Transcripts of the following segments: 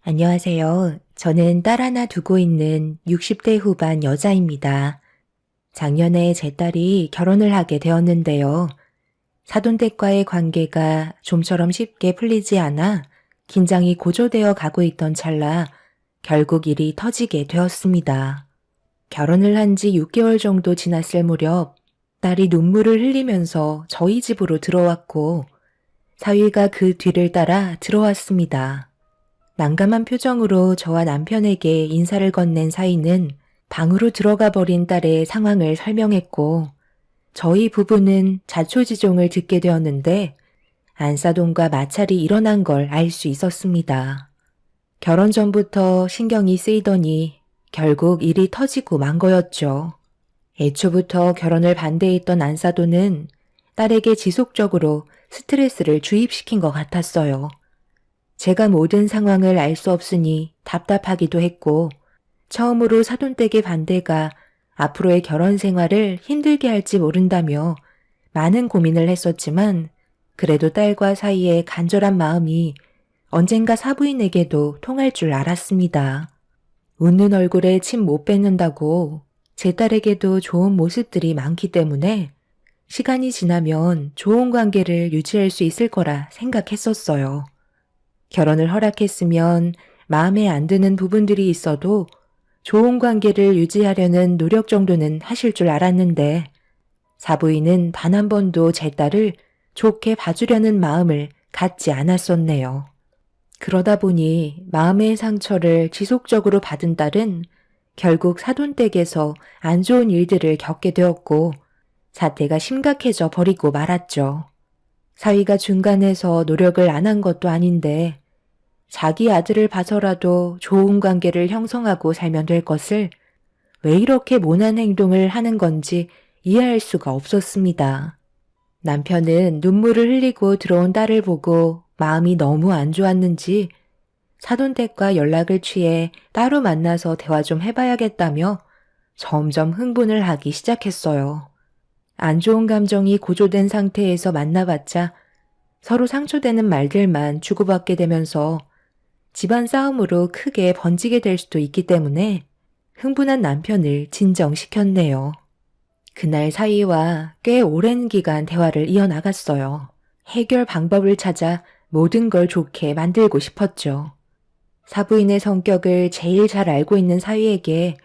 안녕하세요. 저는 딸 하나 두고 있는 60대 후반 여자입니다. 작년에 제 딸이 결혼을 하게 되었는데요. 사돈댁과의 관계가 좀처럼 쉽게 풀리지 않아 긴장이 고조되어 가고 있던 찰나 결국 일이 터지게 되었습니다. 결혼을 한 지 6개월 정도 지났을 무렵 딸이 눈물을 흘리면서 저희 집으로 들어왔고 사위가 그 뒤를 따라 들어왔습니다. 난감한 표정으로 저와 남편에게 인사를 건넨 사이는 방으로 들어가 버린 딸의 상황을 설명했고 저희 부부는 자초지종을 듣게 되었는데 안사돈과 마찰이 일어난 걸 알 수 있었습니다. 결혼 전부터 신경이 쓰이더니 결국 일이 터지고 만 거였죠. 애초부터 결혼을 반대했던 안사돈은 딸에게 지속적으로 스트레스를 주입시킨 것 같았어요. 제가 모든 상황을 알 수 없으니 답답하기도 했고 처음으로 사돈댁의 반대가 앞으로의 결혼 생활을 힘들게 할지 모른다며 많은 고민을 했었지만 그래도 딸과 사이의 간절한 마음이 언젠가 사부인에게도 통할 줄 알았습니다. 웃는 얼굴에 침 못 뱉는다고 제 딸에게도 좋은 모습들이 많기 때문에 시간이 지나면 좋은 관계를 유지할 수 있을 거라 생각했었어요. 결혼을 허락했으면 마음에 안 드는 부분들이 있어도 좋은 관계를 유지하려는 노력 정도는 하실 줄 알았는데 사부인은 단 한 번도 제 딸을 좋게 봐주려는 마음을 갖지 않았었네요. 그러다 보니 마음의 상처를 지속적으로 받은 딸은 결국 사돈댁에서 안 좋은 일들을 겪게 되었고 사태가 심각해져 버리고 말았죠. 사위가 중간에서 노력을 안 한 것도 아닌데 자기 아들을 봐서라도 좋은 관계를 형성하고 살면 될 것을 왜 이렇게 모난 행동을 하는 건지 이해할 수가 없었습니다. 남편은 눈물을 흘리고 들어온 딸을 보고 마음이 너무 안 좋았는지 사돈댁과 연락을 취해 따로 만나서 대화 좀 해봐야겠다며 점점 흥분을 하기 시작했어요. 안 좋은 감정이 고조된 상태에서 만나봤자 서로 상처되는 말들만 주고받게 되면서 집안 싸움으로 크게 번지게 될 수도 있기 때문에 흥분한 남편을 진정시켰네요. 그날 사이와 꽤 오랜 기간 대화를 이어나갔어요. 해결 방법을 찾아 모든 걸 좋게 만들고 싶었죠. 사부인의 성격을 제일 잘 알고 있는 사위에게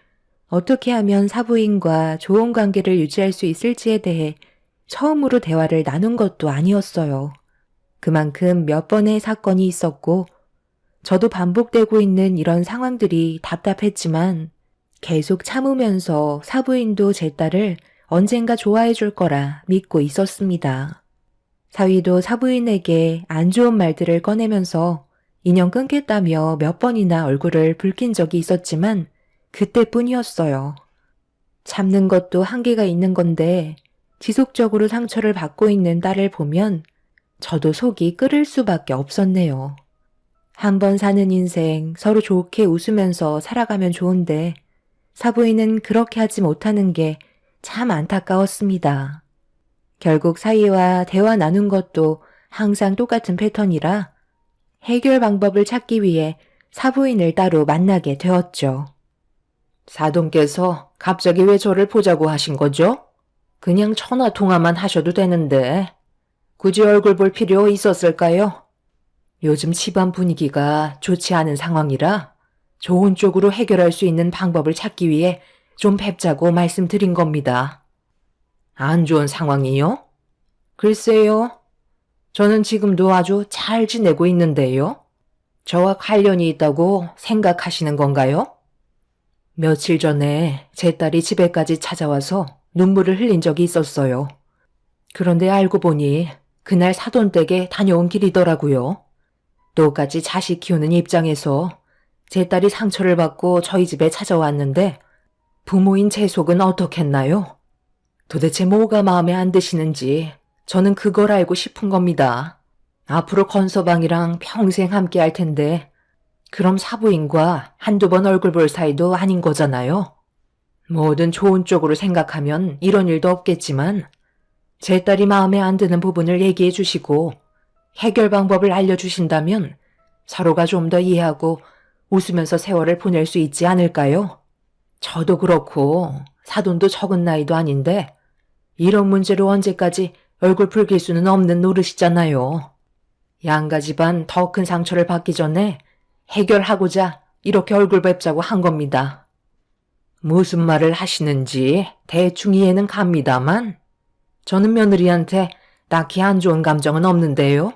어떻게 하면 사부인과 좋은 관계를 유지할 수 있을지에 대해 처음으로 대화를 나눈 것도 아니었어요. 그만큼 몇 번의 사건이 있었고 저도 반복되고 있는 이런 상황들이 답답했지만 계속 참으면서 사부인도 제 딸을 언젠가 좋아해 줄 거라 믿고 있었습니다. 사위도 사부인에게 안 좋은 말들을 꺼내면서 인연 끊겠다며 몇 번이나 얼굴을 붉힌 적이 있었지만 그때뿐이었어요. 참는 것도 한계가 있는 건데 지속적으로 상처를 받고 있는 딸을 보면 저도 속이 끓을 수밖에 없었네요. 한 번 사는 인생 서로 좋게 웃으면서 살아가면 좋은데 사부인은 그렇게 하지 못하는 게 참 안타까웠습니다. 결국 사위와 대화 나눈 것도 항상 똑같은 패턴이라 해결 방법을 찾기 위해 사부인을 따로 만나게 되었죠. 사돈께서 갑자기 왜 저를 보자고 하신 거죠? 그냥 전화 통화만 하셔도 되는데 굳이 얼굴 볼 필요 있었을까요? 요즘 집안 분위기가 좋지 않은 상황이라 좋은 쪽으로 해결할 수 있는 방법을 찾기 위해 좀 뵙자고 말씀드린 겁니다. 안 좋은 상황이요? 글쎄요. 저는 지금도 아주 잘 지내고 있는데요. 저와 관련이 있다고 생각하시는 건가요? 며칠 전에 제 딸이 집에까지 찾아와서 눈물을 흘린 적이 있었어요. 그런데 알고 보니 그날 사돈댁에 다녀온 길이더라고요. 똑같이 자식 키우는 입장에서 제 딸이 상처를 받고 저희 집에 찾아왔는데 부모인 제 속은 어떻겠나요? 도대체 뭐가 마음에 안 드시는지 저는 그걸 알고 싶은 겁니다. 앞으로 건서방이랑 평생 함께 할 텐데 그럼 사부인과 한두 번 얼굴 볼 사이도 아닌 거잖아요. 뭐든 좋은 쪽으로 생각하면 이런 일도 없겠지만 제 딸이 마음에 안 드는 부분을 얘기해 주시고 해결 방법을 알려주신다면 서로가 좀 더 이해하고 웃으면서 세월을 보낼 수 있지 않을까요? 저도 그렇고 사돈도 적은 나이도 아닌데 이런 문제로 언제까지 얼굴 붉힐 수는 없는 노릇이잖아요. 양가 집안 더 큰 상처를 받기 전에 해결하고자 이렇게 얼굴 뵙자고 한 겁니다. 무슨 말을 하시는지 대충 이해는 갑니다만 저는 며느리한테 딱히 안 좋은 감정은 없는데요.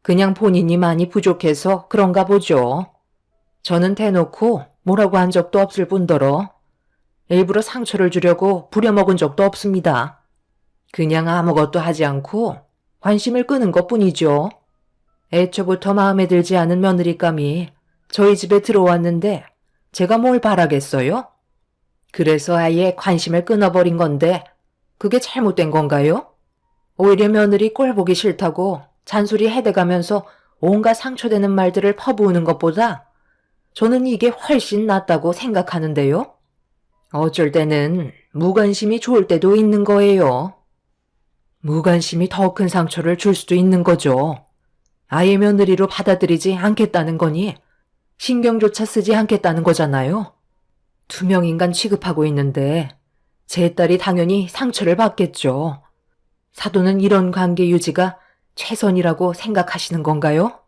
그냥 본인이 많이 부족해서 그런가 보죠. 저는 대놓고 뭐라고 한 적도 없을 뿐더러 일부러 상처를 주려고 부려먹은 적도 없습니다. 그냥 아무것도 하지 않고 관심을 끄는 것뿐이죠. 애초부터 마음에 들지 않은 며느리감이 저희 집에 들어왔는데 제가 뭘 바라겠어요? 그래서 아예 관심을 끊어버린 건데 그게 잘못된 건가요? 오히려 며느리 꼴 보기 싫다고 잔소리 해대가면서 온갖 상처되는 말들을 퍼부으는 것보다 저는 이게 훨씬 낫다고 생각하는데요. 어쩔 때는 무관심이 좋을 때도 있는 거예요. 무관심이 더 큰 상처를 줄 수도 있는 거죠. 아예 며느리로 받아들이지 않겠다는 거니 신경조차 쓰지 않겠다는 거잖아요. 투명인간 취급하고 있는데 제 딸이 당연히 상처를 받겠죠. 사돈은 이런 관계 유지가 최선이라고 생각하시는 건가요?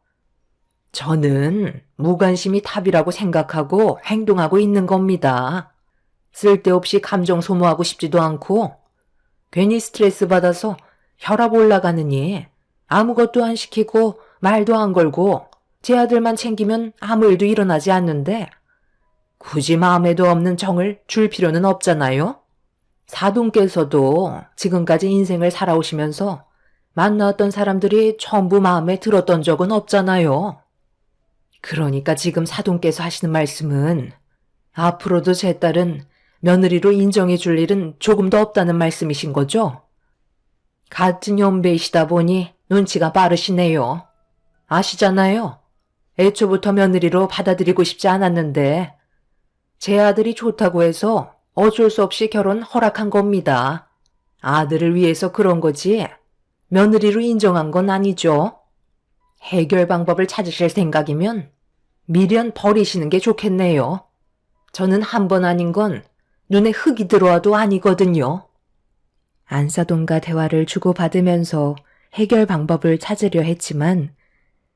저는 무관심이 답이라고 생각하고 행동하고 있는 겁니다. 쓸데없이 감정 소모하고 싶지도 않고 괜히 스트레스 받아서 혈압 올라가느니 아무것도 안 시키고 말도 안 걸고 제 아들만 챙기면 아무 일도 일어나지 않는데 굳이 마음에도 없는 정을 줄 필요는 없잖아요. 사돈께서도 지금까지 인생을 살아오시면서 만나왔던 사람들이 전부 마음에 들었던 적은 없잖아요. 그러니까 지금 사돈께서 하시는 말씀은 앞으로도 제 딸은 며느리로 인정해 줄 일은 조금도 없다는 말씀이신 거죠? 같은 연배이시다 보니 눈치가 빠르시네요. 아시잖아요. 애초부터 며느리로 받아들이고 싶지 않았는데 제 아들이 좋다고 해서 어쩔 수 없이 결혼 허락한 겁니다. 아들을 위해서 그런 거지 며느리로 인정한 건 아니죠. 해결 방법을 찾으실 생각이면 미련 버리시는 게 좋겠네요. 저는 한 번 아닌 건 눈에 흙이 들어와도 아니거든요. 안사돈과 대화를 주고받으면서 해결 방법을 찾으려 했지만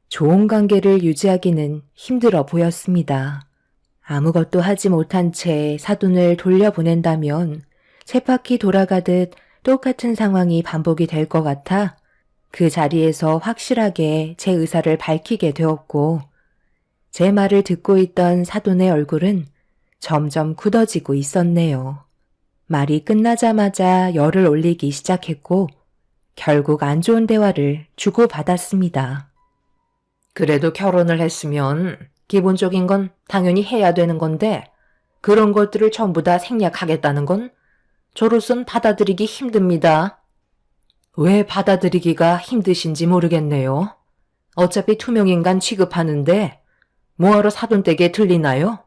좋은 관계를 유지하기는 힘들어 보였습니다. 아무것도 하지 못한 채 사돈을 돌려보낸다면 쳇바퀴 돌아가듯 똑같은 상황이 반복이 될 것 같아 그 자리에서 확실하게 제 의사를 밝히게 되었고 제 말을 듣고 있던 사돈의 얼굴은 점점 굳어지고 있었네요. 말이 끝나자마자 열을 올리기 시작했고 결국 안 좋은 대화를 주고받았습니다. 그래도 결혼을 했으면 기본적인 건 당연히 해야 되는 건데 그런 것들을 전부 다 생략하겠다는 건 저로선 받아들이기 힘듭니다. 왜 받아들이기가 힘드신지 모르겠네요. 어차피 투명인간 취급하는데 뭐하러 사돈댁에 들리나요?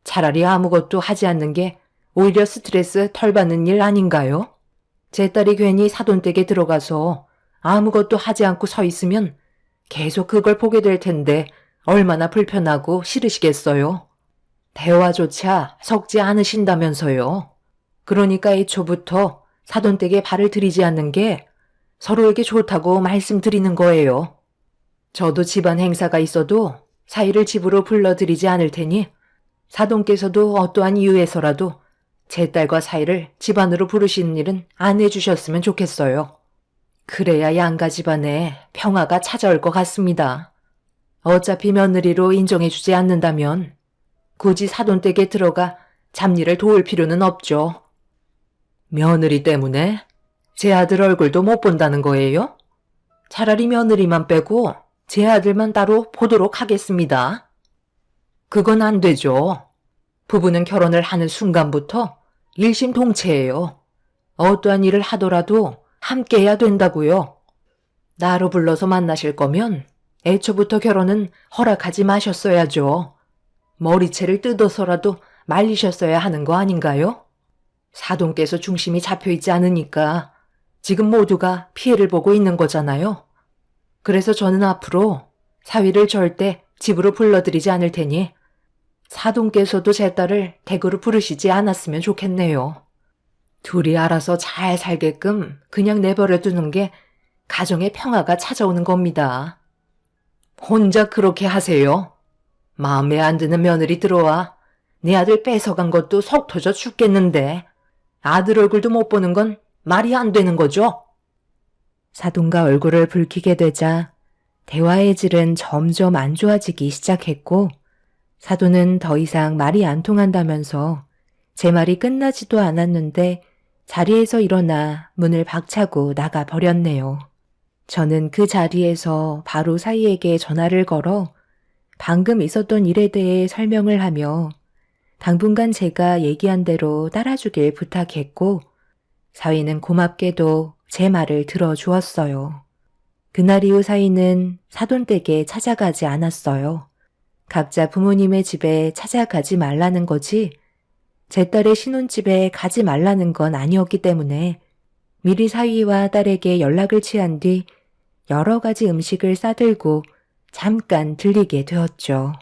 차라리 아무것도 하지 않는 게 오히려 스트레스 덜 받는 일 아닌가요? 제 딸이 괜히 사돈댁에 들어가서 아무것도 하지 않고 서 있으면 계속 그걸 보게 될 텐데 얼마나 불편하고 싫으시겠어요? 대화조차 섞지 않으신다면서요. 그러니까 애초부터 사돈댁에 발을 들이지 않는 게 서로에게 좋다고 말씀드리는 거예요. 저도 집안 행사가 있어도 사이를 집으로 불러들이지 않을 테니 사돈께서도 어떠한 이유에서라도 제 딸과 사이를 집안으로 부르시는 일은 안 해주셨으면 좋겠어요. 그래야 양가 집안에 평화가 찾아올 것 같습니다. 어차피 며느리로 인정해주지 않는다면 굳이 사돈댁에 들어가 잡일을 도울 필요는 없죠. 며느리 때문에 제 아들 얼굴도 못 본다는 거예요? 차라리 며느리만 빼고 제 아들만 따로 보도록 하겠습니다. 그건 안 되죠. 부부는 결혼을 하는 순간부터 일심동체예요. 어떠한 일을 하더라도 함께 해야 된다고요. 나로 불러서 만나실 거면 애초부터 결혼은 허락하지 마셨어야죠. 머리채를 뜯어서라도 말리셨어야 하는 거 아닌가요? 사돈께서 중심이 잡혀있지 않으니까 지금 모두가 피해를 보고 있는 거잖아요. 그래서 저는 앞으로 사위를 절대 집으로 불러들이지 않을 테니 사돈께서도 제 딸을 댁으로 부르시지 않았으면 좋겠네요. 둘이 알아서 잘 살게끔 그냥 내버려 두는 게 가정의 평화가 찾아오는 겁니다. 혼자 그렇게 하세요. 마음에 안 드는 며느리 들어와 내 아들 뺏어간 것도 속 터져 죽겠는데 아들 얼굴도 못 보는 건 말이 안 되는 거죠? 사돈과 얼굴을 붉히게 되자 대화의 질은 점점 안 좋아지기 시작했고 사돈은 더 이상 말이 안 통한다면서 제 말이 끝나지도 않았는데 자리에서 일어나 문을 박차고 나가 버렸네요. 저는 그 자리에서 바로 사위에게 전화를 걸어 방금 있었던 일에 대해 설명을 하며 당분간 제가 얘기한 대로 따라주길 부탁했고 사위는 고맙게도 제 말을 들어주었어요. 그날 이후 사위는 사돈댁에 찾아가지 않았어요. 각자 부모님의 집에 찾아가지 말라는 거지 제 딸의 신혼집에 가지 말라는 건 아니었기 때문에 미리 사위와 딸에게 연락을 취한 뒤 여러 가지 음식을 싸들고 잠깐 들리게 되었죠.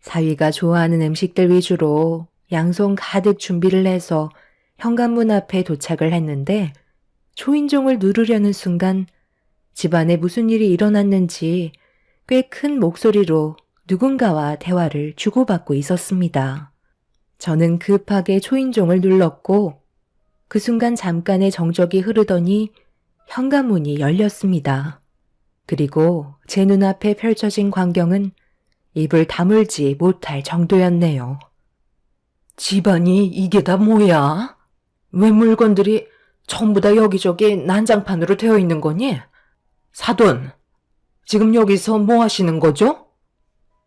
사위가 좋아하는 음식들 위주로 양손 가득 준비를 해서 현관문 앞에 도착을 했는데 초인종을 누르려는 순간 집안에 무슨 일이 일어났는지 꽤 큰 목소리로 누군가와 대화를 주고받고 있었습니다. 저는 급하게 초인종을 눌렀고 그 순간 잠깐의 정적이 흐르더니 현관문이 열렸습니다. 그리고 제 눈앞에 펼쳐진 광경은 입을 다물지 못할 정도였네요. 집안이 이게 다 뭐야? 왜 물건들이 전부 다 여기저기 난장판으로 되어 있는 거니? 사돈, 지금 여기서 뭐 하시는 거죠?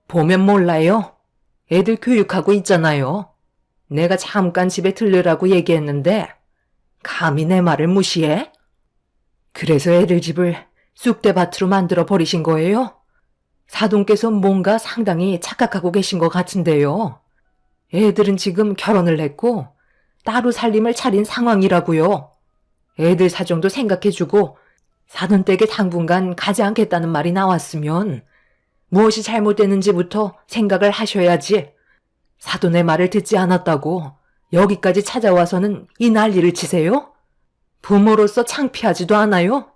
보면 몰라요. 애들 교육하고 있잖아요. 내가 잠깐 집에 들르라고 얘기했는데 감히 내 말을 무시해? 그래서 애들 집을 쑥대밭으로 만들어 버리신 거예요? 사돈께서 뭔가 상당히 착각하고 계신 것 같은데요. 애들은 지금 결혼을 했고 따로 살림을 차린 상황이라고요. 애들 사정도 생각해주고 사돈댁에 당분간 가지 않겠다는 말이 나왔으면 무엇이 잘못됐는지부터 생각을 하셔야지. 사돈의 말을 듣지 않았다고 여기까지 찾아와서는 이 난리를 치세요? 부모로서 창피하지도 않아요?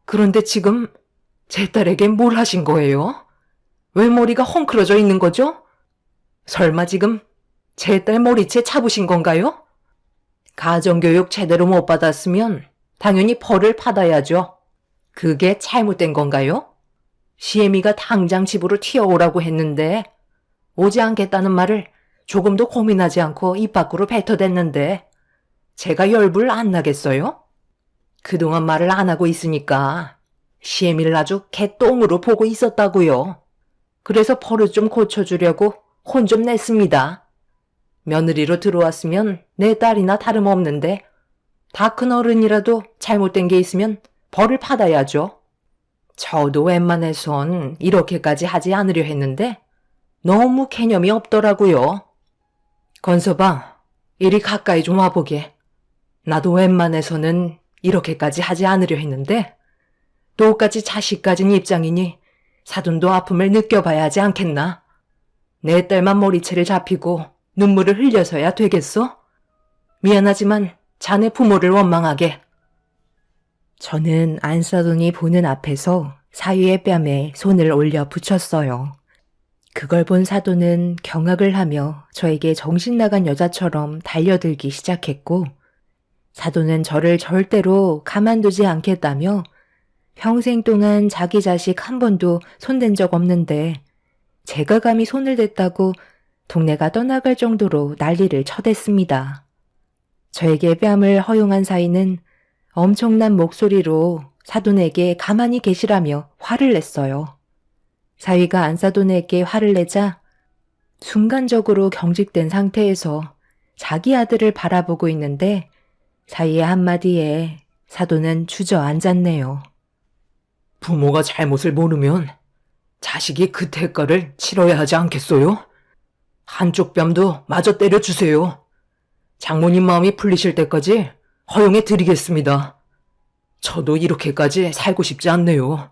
그런데 지금 제 딸에게 뭘 하신 거예요? 왜 머리가 헝클어져 있는 거죠? 설마 지금 제 딸 머리채 잡으신 건가요? 가정교육 제대로 못 받았으면 당연히 벌을 받아야죠. 그게 잘못된 건가요? 시애미가 당장 집으로 튀어오라고 했는데 오지 않겠다는 말을 조금도 고민하지 않고 입 밖으로 뱉어댔는데 제가 열불 안 나겠어요? 그동안 말을 안 하고 있으니까 시애미를 아주 개똥으로 보고 있었다고요. 그래서 버릇 좀 고쳐주려고 혼 좀 냈습니다. 며느리로 들어왔으면 내 딸이나 다름없는데 다 큰 어른이라도 잘못된 게 있으면 벌을 받아야죠. 저도 웬만해선 이렇게까지 하지 않으려 했는데 너무 개념이 없더라고요. 건서방, 이리 가까이 좀 와보게. 나도 웬만해서는 이렇게까지 하지 않으려 했는데 똑같이 자식 가진 입장이니 사돈도 아픔을 느껴봐야 하지 않겠나? 내 딸만 머리채를 잡히고 눈물을 흘려서야 되겠어? 미안하지만 자네 부모를 원망하게. 저는 안사돈이 보는 앞에서 사위의 뺨에 손을 올려 붙였어요. 그걸 본 사돈은 경악을 하며 저에게 정신 나간 여자처럼 달려들기 시작했고 사돈은 저를 절대로 가만두지 않겠다며 평생 동안 자기 자식 한 번도 손댄 적 없는데 제가 감히 손을 댔다고 동네가 떠나갈 정도로 난리를 쳐댔습니다. 저에게 뺨을 허용한 사위는 엄청난 목소리로 사돈에게 가만히 계시라며 화를 냈어요. 사위가 안사돈에게 화를 내자 순간적으로 경직된 상태에서 자기 아들을 바라보고 있는데 사위의 한마디에 사돈은 주저앉았네요. 부모가 잘못을 모르면 자식이 그 대가를 치러야 하지 않겠어요? 한쪽 뺨도 마저 때려주세요. 장모님 마음이 풀리실 때까지 허용해 드리겠습니다. 저도 이렇게까지 살고 싶지 않네요.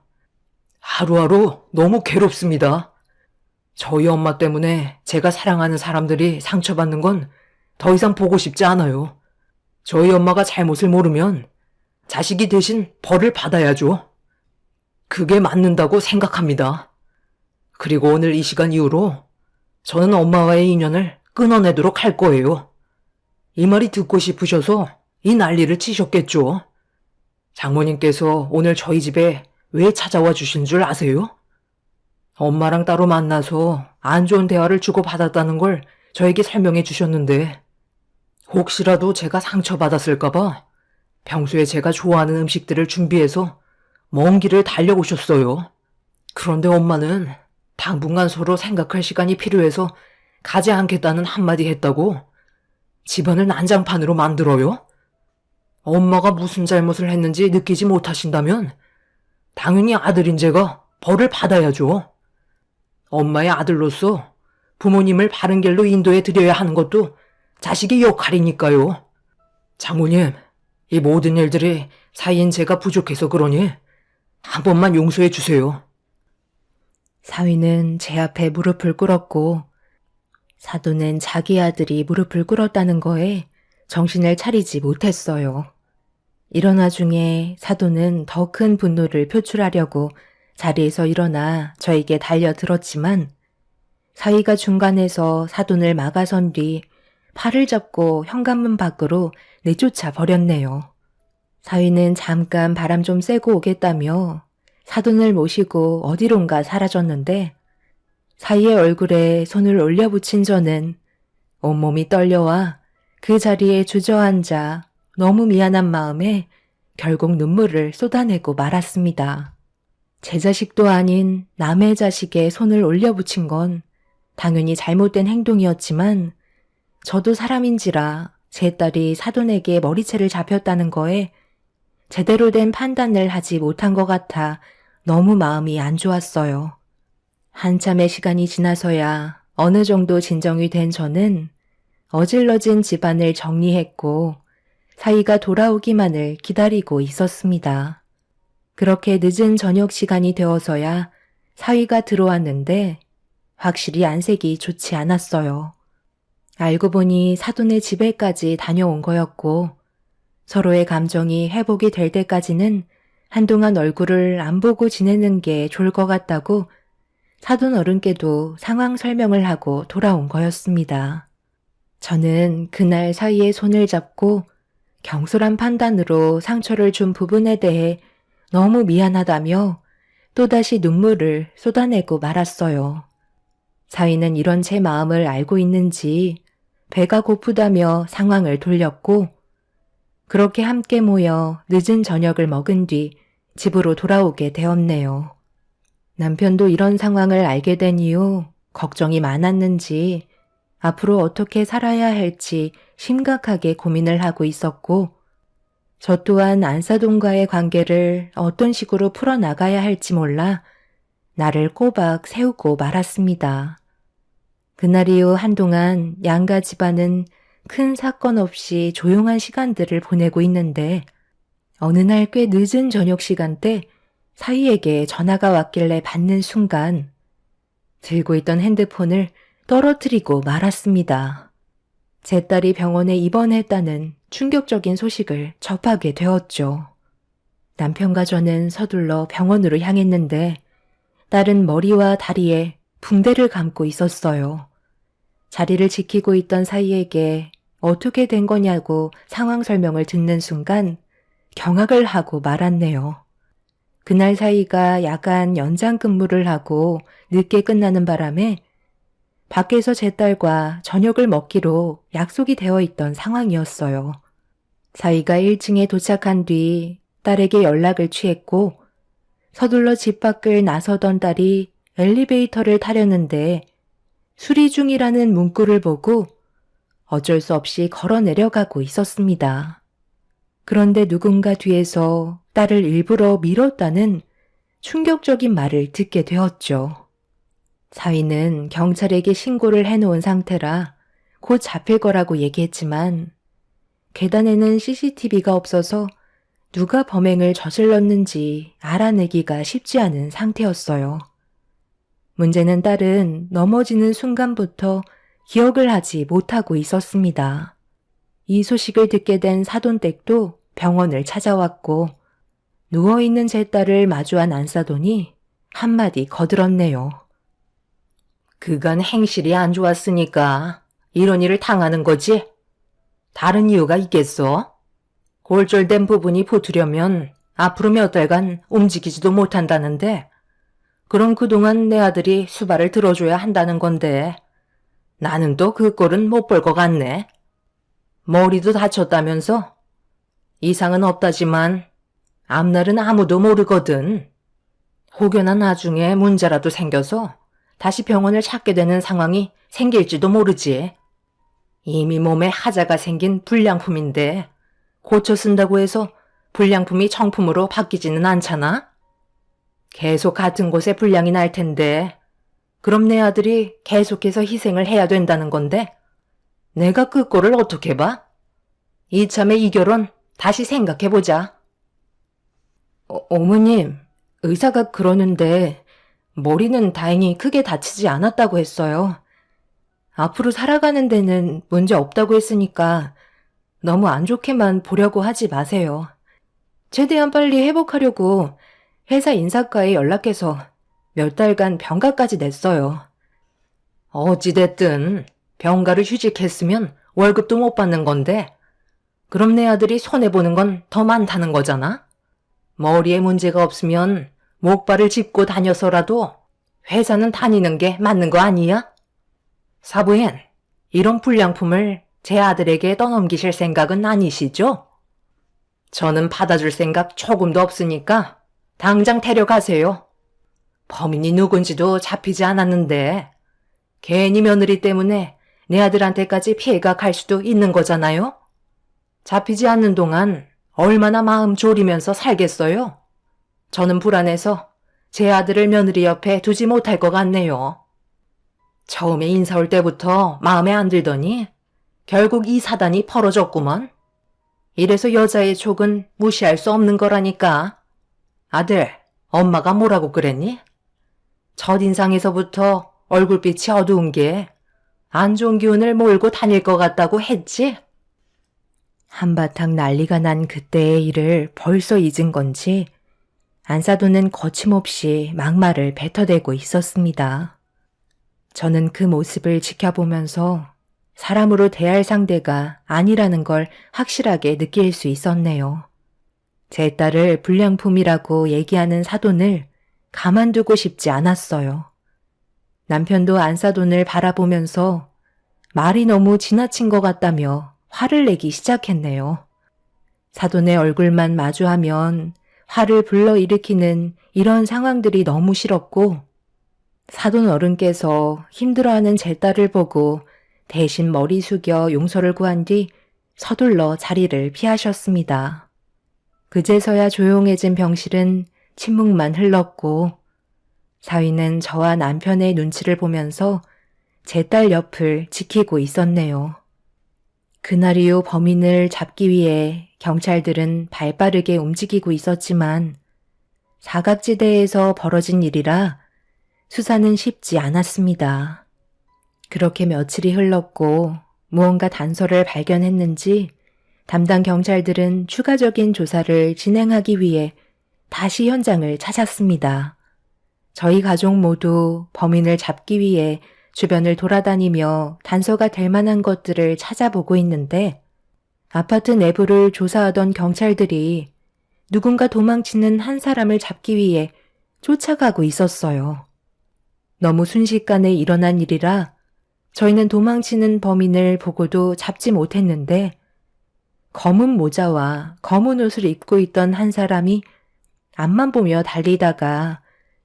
하루하루 너무 괴롭습니다. 저희 엄마 때문에 제가 사랑하는 사람들이 상처받는 건 더 이상 보고 싶지 않아요. 저희 엄마가 잘못을 모르면 자식이 대신 벌을 받아야죠. 그게 맞는다고 생각합니다. 그리고 오늘 이 시간 이후로 저는 엄마와의 인연을 끊어내도록 할 거예요. 이 말이 듣고 싶으셔서 이 난리를 치셨겠죠. 장모님께서 오늘 저희 집에 왜 찾아와 주신 줄 아세요? 엄마랑 따로 만나서 안 좋은 대화를 주고받았다는 걸 저에게 설명해 주셨는데 혹시라도 제가 상처받았을까봐 평소에 제가 좋아하는 음식들을 준비해서 먼 길을 달려오셨어요. 그런데 엄마는 당분간 서로 생각할 시간이 필요해서 가지 않겠다는 한마디 했다고 집안을 난장판으로 만들어요? 엄마가 무슨 잘못을 했는지 느끼지 못하신다면 당연히 아들인 제가 벌을 받아야죠. 엄마의 아들로서 부모님을 바른 길로 인도해 드려야 하는 것도 자식의 역할이니까요. 장모님, 이 모든 일들이 사이인 제가 부족해서 그러니 한 번만 용서해 주세요. 사위는 제 앞에 무릎을 꿇었고 사돈은 자기 아들이 무릎을 꿇었다는 거에 정신을 차리지 못했어요. 이런 와중에 사돈은 더 큰 분노를 표출하려고 자리에서 일어나 저에게 달려들었지만 사위가 중간에서 사돈을 막아선 뒤 팔을 잡고 현관문 밖으로 내쫓아 버렸네요. 사위는 잠깐 바람 좀 쐬고 오겠다며 사돈을 모시고 어디론가 사라졌는데 사위의 얼굴에 손을 올려붙인 저는 온몸이 떨려와 그 자리에 주저앉아 너무 미안한 마음에 결국 눈물을 쏟아내고 말았습니다. 제 자식도 아닌 남의 자식에 손을 올려붙인 건 당연히 잘못된 행동이었지만 저도 사람인지라 제 딸이 사돈에게 머리채를 잡혔다는 거에 제대로 된 판단을 하지 못한 것 같아 너무 마음이 안 좋았어요. 한참의 시간이 지나서야 어느 정도 진정이 된 저는 어질러진 집안을 정리했고 사위가 돌아오기만을 기다리고 있었습니다. 그렇게 늦은 저녁 시간이 되어서야 사위가 들어왔는데 확실히 안색이 좋지 않았어요. 알고 보니 사돈의 집에까지 다녀온 거였고 서로의 감정이 회복이 될 때까지는 한동안 얼굴을 안 보고 지내는 게 좋을 것 같다고 사돈 어른께도 상황 설명을 하고 돌아온 거였습니다. 저는 그날 사위의 손을 잡고 경솔한 판단으로 상처를 준 부분에 대해 너무 미안하다며 또다시 눈물을 쏟아내고 말았어요. 사위는 이런 제 마음을 알고 있는지 배가 고프다며 상황을 돌렸고 그렇게 함께 모여 늦은 저녁을 먹은 뒤 집으로 돌아오게 되었네요. 남편도 이런 상황을 알게 된 이후 걱정이 많았는지 앞으로 어떻게 살아야 할지 심각하게 고민을 하고 있었고 저 또한 안사돈과의 관계를 어떤 식으로 풀어나가야 할지 몰라 나를 꼬박 세우고 말았습니다. 그날 이후 한동안 양가 집안은 큰 사건 없이 조용한 시간들을 보내고 있는데 어느 날 꽤 늦은 저녁 시간대 사위에게 전화가 왔길래 받는 순간 들고 있던 핸드폰을 떨어뜨리고 말았습니다. 제 딸이 병원에 입원했다는 충격적인 소식을 접하게 되었죠. 남편과 저는 서둘러 병원으로 향했는데 딸은 머리와 다리에 붕대를 감고 있었어요. 자리를 지키고 있던 사위에게 어떻게 된 거냐고 상황 설명을 듣는 순간 경악을 하고 말았네요. 그날 사위가 야간 연장 근무를 하고 늦게 끝나는 바람에 밖에서 제 딸과 저녁을 먹기로 약속이 되어 있던 상황이었어요. 사위가 1층에 도착한 뒤 딸에게 연락을 취했고 서둘러 집 밖을 나서던 딸이 엘리베이터를 타려는데 수리 중이라는 문구를 보고 어쩔 수 없이 걸어 내려가고 있었습니다. 그런데 누군가 뒤에서 딸을 일부러 밀었다는 충격적인 말을 듣게 되었죠. 사위는 경찰에게 신고를 해놓은 상태라 곧 잡힐 거라고 얘기했지만 계단에는 CCTV가 없어서 누가 범행을 저질렀는지 알아내기가 쉽지 않은 상태였어요. 문제는 딸은 넘어지는 순간부터 기억을 하지 못하고 있었습니다. 이 소식을 듣게 된 사돈댁도 병원을 찾아왔고 누워있는 제 딸을 마주한 안사돈이 한마디 거들었네요. 그간 행실이 안 좋았으니까 이런 일을 당하는 거지? 다른 이유가 있겠어? 골절된 부분이 붙으려면 앞으로 몇 달간 움직이지도 못한다는데 그럼 그동안 내 아들이 수발을 들어줘야 한다는 건데 나는 또 그 꼴은 못 볼 것 같네. 머리도 다쳤다면서? 이상은 없다지만 앞날은 아무도 모르거든. 혹여나 나중에 문제라도 생겨서 다시 병원을 찾게 되는 상황이 생길지도 모르지. 이미 몸에 하자가 생긴 불량품인데 고쳐 쓴다고 해서 불량품이 정품으로 바뀌지는 않잖아? 계속 같은 곳에 불량이 날 텐데 그럼 내 아들이 계속해서 희생을 해야 된다는 건데 내가 그 꼴을 어떻게 봐? 이참에 이 결혼 다시 생각해보자. 어머님, 의사가 그러는데 머리는 다행히 크게 다치지 않았다고 했어요. 앞으로 살아가는 데는 문제 없다고 했으니까 너무 안 좋게만 보려고 하지 마세요. 최대한 빨리 회복하려고 회사 인사과에 연락해서 몇 달간 병가까지 냈어요. 어찌됐든 병가를 휴직했으면 월급도 못 받는 건데 그럼 내 아들이 손해보는 건 더 많다는 거잖아? 머리에 문제가 없으면 목발을 짚고 다녀서라도 회사는 다니는 게 맞는 거 아니야? 사부인, 이런 불량품을 제 아들에게 떠넘기실 생각은 아니시죠? 저는 받아줄 생각 조금도 없으니까 당장 데려가세요. 범인이 누군지도 잡히지 않았는데 괜히 며느리 때문에 내 아들한테까지 피해가 갈 수도 있는 거잖아요? 잡히지 않는 동안 얼마나 마음 졸이면서 살겠어요? 저는 불안해서 제 아들을 며느리 옆에 두지 못할 것 같네요. 처음에 인사 올 때부터 마음에 안 들더니 결국 이 사단이 벌어졌구먼. 이래서 여자의 촉은 무시할 수 없는 거라니까. 아들, 엄마가 뭐라고 그랬니? 첫인상에서부터 얼굴빛이 어두운 게 안 좋은 기운을 몰고 다닐 것 같다고 했지? 한바탕 난리가 난 그때의 일을 벌써 잊은 건지 안사돈은 거침없이 막말을 뱉어대고 있었습니다. 저는 그 모습을 지켜보면서 사람으로 대할 상대가 아니라는 걸 확실하게 느낄 수 있었네요. 제 딸을 불량품이라고 얘기하는 사돈을 가만두고 싶지 않았어요. 남편도 안사돈을 바라보면서 말이 너무 지나친 것 같다며 화를 내기 시작했네요. 사돈의 얼굴만 마주하면 화를 불러일으키는 이런 상황들이 너무 싫었고 사돈 어른께서 힘들어하는 제 딸을 보고 대신 머리 숙여 용서를 구한 뒤 서둘러 자리를 피하셨습니다. 그제서야 조용해진 병실은 침묵만 흘렀고 사위는 저와 남편의 눈치를 보면서 제 딸 옆을 지키고 있었네요. 그날 이후 범인을 잡기 위해 경찰들은 발빠르게 움직이고 있었지만 사각지대에서 벌어진 일이라 수사는 쉽지 않았습니다. 그렇게 며칠이 흘렀고 무언가 단서를 발견했는지 담당 경찰들은 추가적인 조사를 진행하기 위해 다시 현장을 찾았습니다. 저희 가족 모두 범인을 잡기 위해 주변을 돌아다니며 단서가 될 만한 것들을 찾아보고 있는데 아파트 내부를 조사하던 경찰들이 누군가 도망치는 한 사람을 잡기 위해 쫓아가고 있었어요. 너무 순식간에 일어난 일이라 저희는 도망치는 범인을 보고도 잡지 못했는데 검은 모자와 검은 옷을 입고 있던 한 사람이 앞만 보며 달리다가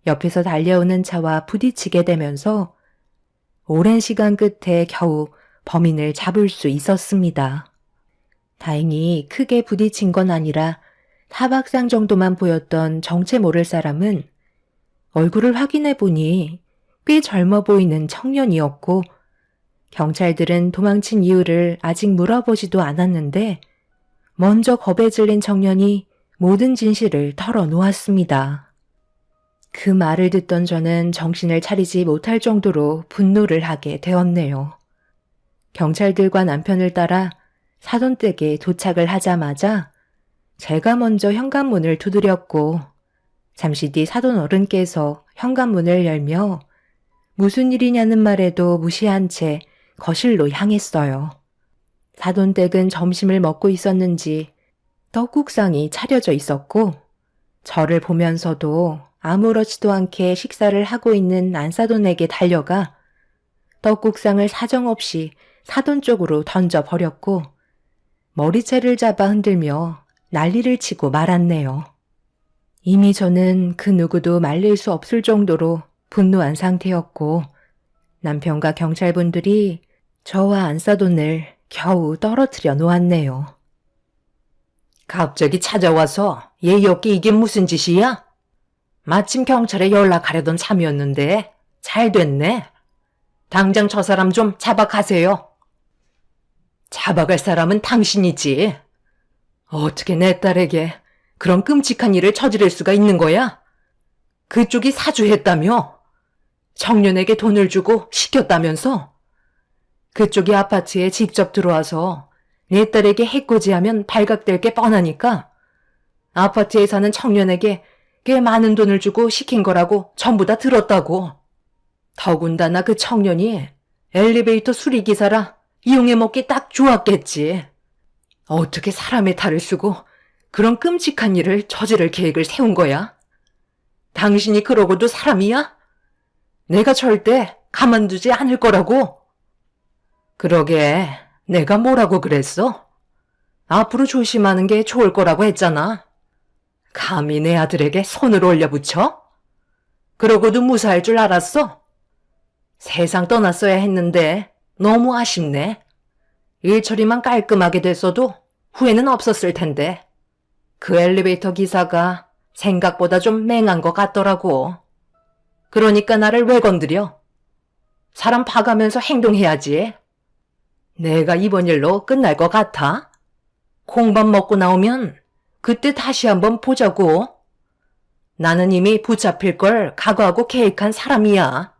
옆에서 달려오는 차와 부딪히게 되면서 오랜 시간 끝에 겨우 범인을 잡을 수 있었습니다. 다행히 크게 부딪힌 건 아니라 타박상 정도만 보였던 정체 모를 사람은 얼굴을 확인해 보니 꽤 젊어 보이는 청년이었고 경찰들은 도망친 이유를 아직 물어보지도 않았는데 먼저 겁에 질린 청년이 모든 진실을 털어놓았습니다. 그 말을 듣던 저는 정신을 차리지 못할 정도로 분노를 하게 되었네요. 경찰들과 남편을 따라 사돈댁에 도착을 하자마자 제가 먼저 현관문을 두드렸고 잠시 뒤 사돈 어른께서 현관문을 열며 무슨 일이냐는 말에도 무시한 채 거실로 향했어요. 사돈댁은 점심을 먹고 있었는지 떡국상이 차려져 있었고 저를 보면서도 아무렇지도 않게 식사를 하고 있는 안사돈에게 달려가 떡국상을 사정없이 사돈 쪽으로 던져버렸고 머리채를 잡아 흔들며 난리를 치고 말았네요. 이미 저는 그 누구도 말릴 수 없을 정도로 분노한 상태였고 남편과 경찰분들이 저와 안사돈을 겨우 떨어뜨려 놓았네요. 갑자기 찾아와서 예의 없게 이게 무슨 짓이야? 마침 경찰에 연락하려던 참이었는데 잘 됐네. 당장 저 사람 좀 잡아가세요. 잡아갈 사람은 당신이지. 어떻게 내 딸에게 그런 끔찍한 일을 저지를 수가 있는 거야? 그쪽이 사주했다며? 청년에게 돈을 주고 시켰다면서? 그쪽이 아파트에 직접 들어와서 내 딸에게 해코지하면 발각될 게 뻔하니까 아파트에 사는 청년에게 꽤 많은 돈을 주고 시킨 거라고 전부 다 들었다고. 더군다나 그 청년이 엘리베이터 수리기사라 이용해 먹기 딱 좋았겠지. 어떻게 사람의 탈을 쓰고 그런 끔찍한 일을 저지를 계획을 세운 거야? 당신이 그러고도 사람이야? 내가 절대 가만두지 않을 거라고. 그러게, 내가 뭐라고 그랬어? 앞으로 조심하는 게 좋을 거라고 했잖아. 감히 내 아들에게 손을 올려붙여? 그러고도 무사할 줄 알았어? 세상 떠났어야 했는데 너무 아쉽네. 일 처리만 깔끔하게 됐어도 후회는 없었을 텐데. 그 엘리베이터 기사가 생각보다 좀 맹한 것 같더라고. 그러니까 나를 왜 건드려? 사람 봐가면서 행동해야지. 내가 이번 일로 끝날 것 같아? 콩밥 먹고 나오면 그때 다시 한번 보자고. 나는 이미 붙잡힐 걸 각오하고 계획한 사람이야.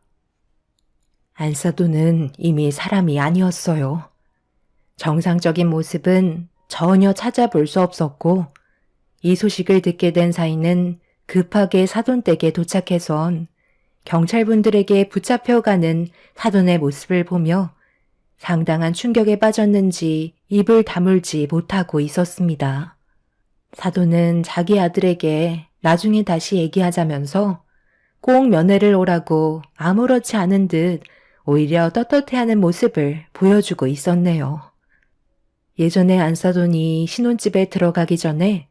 안사돈은 이미 사람이 아니었어요. 정상적인 모습은 전혀 찾아볼 수 없었고 이 소식을 듣게 된 사이는 급하게 사돈댁에 도착해선 경찰분들에게 붙잡혀가는 사돈의 모습을 보며 상당한 충격에 빠졌는지 입을 다물지 못하고 있었습니다. 사돈은 자기 아들에게 나중에 다시 얘기하자면서 꼭 면회를 오라고 아무렇지 않은 듯 오히려 떳떳해하는 모습을 보여주고 있었네요. 예전에 안사돈이 신혼집에 들어가기 전에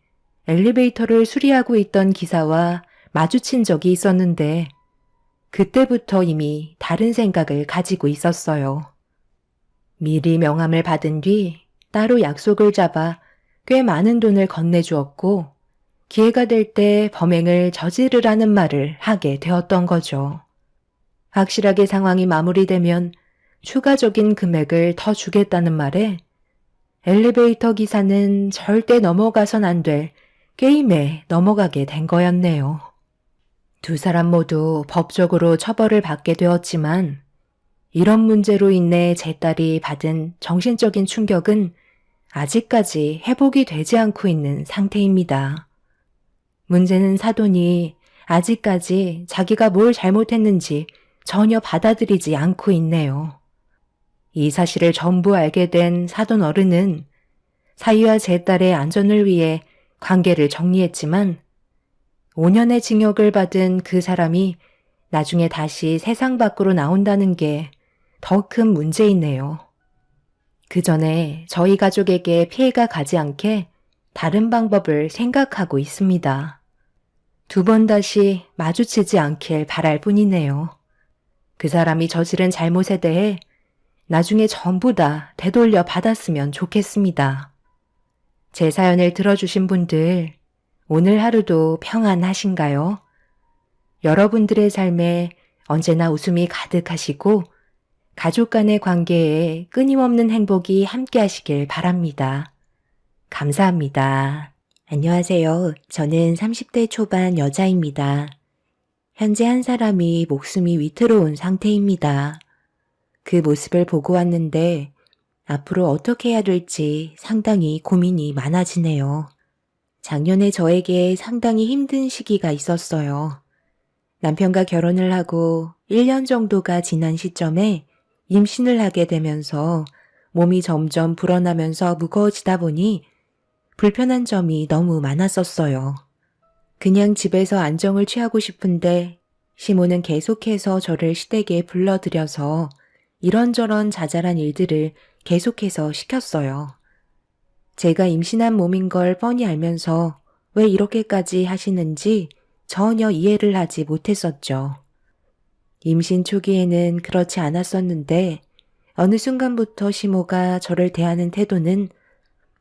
엘리베이터를 수리하고 있던 기사와 마주친 적이 있었는데 그때부터 이미 다른 생각을 가지고 있었어요. 미리 명함을 받은 뒤 따로 약속을 잡아 꽤 많은 돈을 건네주었고 기회가 될 때 범행을 저지르라는 말을 하게 되었던 거죠. 확실하게 상황이 마무리되면 추가적인 금액을 더 주겠다는 말에 엘리베이터 기사는 절대 넘어가선 안 될 게임에 넘어가게 된 거였네요. 두 사람 모두 법적으로 처벌을 받게 되었지만 이런 문제로 인해 제 딸이 받은 정신적인 충격은 아직까지 회복이 되지 않고 있는 상태입니다. 문제는 사돈이 아직까지 자기가 뭘 잘못했는지 전혀 받아들이지 않고 있네요. 이 사실을 전부 알게 된 사돈 어른은 사위와 제 딸의 안전을 위해 관계를 정리했지만 5년의 징역을 받은 그 사람이 나중에 다시 세상 밖으로 나온다는 게 더 큰 문제이네요. 그 전에 저희 가족에게 피해가 가지 않게 다른 방법을 생각하고 있습니다. 두 번 다시 마주치지 않길 바랄 뿐이네요. 그 사람이 저지른 잘못에 대해 나중에 전부 다 되돌려 받았으면 좋겠습니다. 제 사연을 들어주신 분들, 오늘 하루도 평안하신가요? 여러분들의 삶에 언제나 웃음이 가득하시고 가족 간의 관계에 끊임없는 행복이 함께 하시길 바랍니다. 감사합니다. 안녕하세요. 저는 30대 초반 여자입니다. 현재 한 사람이 목숨이 위태로운 상태입니다. 그 모습을 보고 왔는데 앞으로 어떻게 해야 될지 상당히 고민이 많아지네요. 작년에 저에게 상당히 힘든 시기가 있었어요. 남편과 결혼을 하고 1년 정도가 지난 시점에 임신을 하게 되면서 몸이 점점 불어나면서 무거워지다 보니 불편한 점이 너무 많았었어요. 그냥 집에서 안정을 취하고 싶은데 시모는 계속해서 저를 시댁에 불러들여서 이런저런 자잘한 일들을 계속해서 시켰어요. 제가 임신한 몸인 걸 뻔히 알면서 왜 이렇게까지 하시는지 전혀 이해를 하지 못했었죠. 임신 초기에는 그렇지 않았었는데 어느 순간부터 시모가 저를 대하는 태도는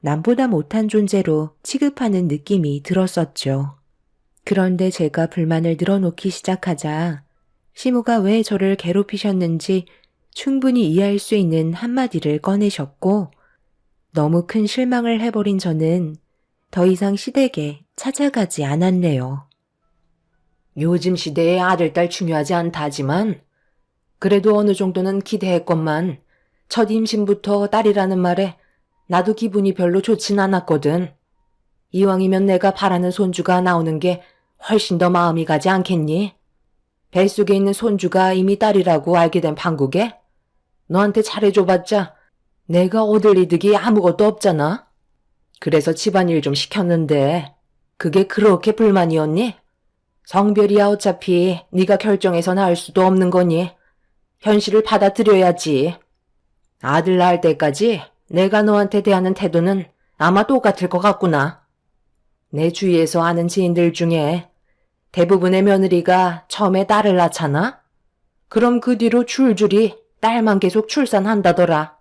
남보다 못한 존재로 취급하는 느낌이 들었었죠. 그런데 제가 불만을 늘어놓기 시작하자 시모가 왜 저를 괴롭히셨는지 충분히 이해할 수 있는 한마디를 꺼내셨고 너무 큰 실망을 해버린 저는 더 이상 시댁에 찾아가지 않았네요. 요즘 시대에 아들, 딸 중요하지 않다 하지만 그래도 어느 정도는 기대했건만 첫 임신부터 딸이라는 말에 나도 기분이 별로 좋진 않았거든. 이왕이면 내가 바라는 손주가 나오는 게 훨씬 더 마음이 가지 않겠니? 뱃속에 있는 손주가 이미 딸이라고 알게 된 판국에 너한테 잘해줘봤자 내가 얻을 이득이 아무것도 없잖아. 그래서 집안일 좀 시켰는데 그게 그렇게 불만이었니? 성별이야 어차피 네가 결정해서 낳을 수도 없는 거니 현실을 받아들여야지. 아들 낳을 때까지 내가 너한테 대하는 태도는 아마 똑같을 것 같구나. 내 주위에서 아는 지인들 중에 대부분의 며느리가 처음에 딸을 낳잖아? 그럼 그 뒤로 줄줄이 딸만 계속 출산한다더라.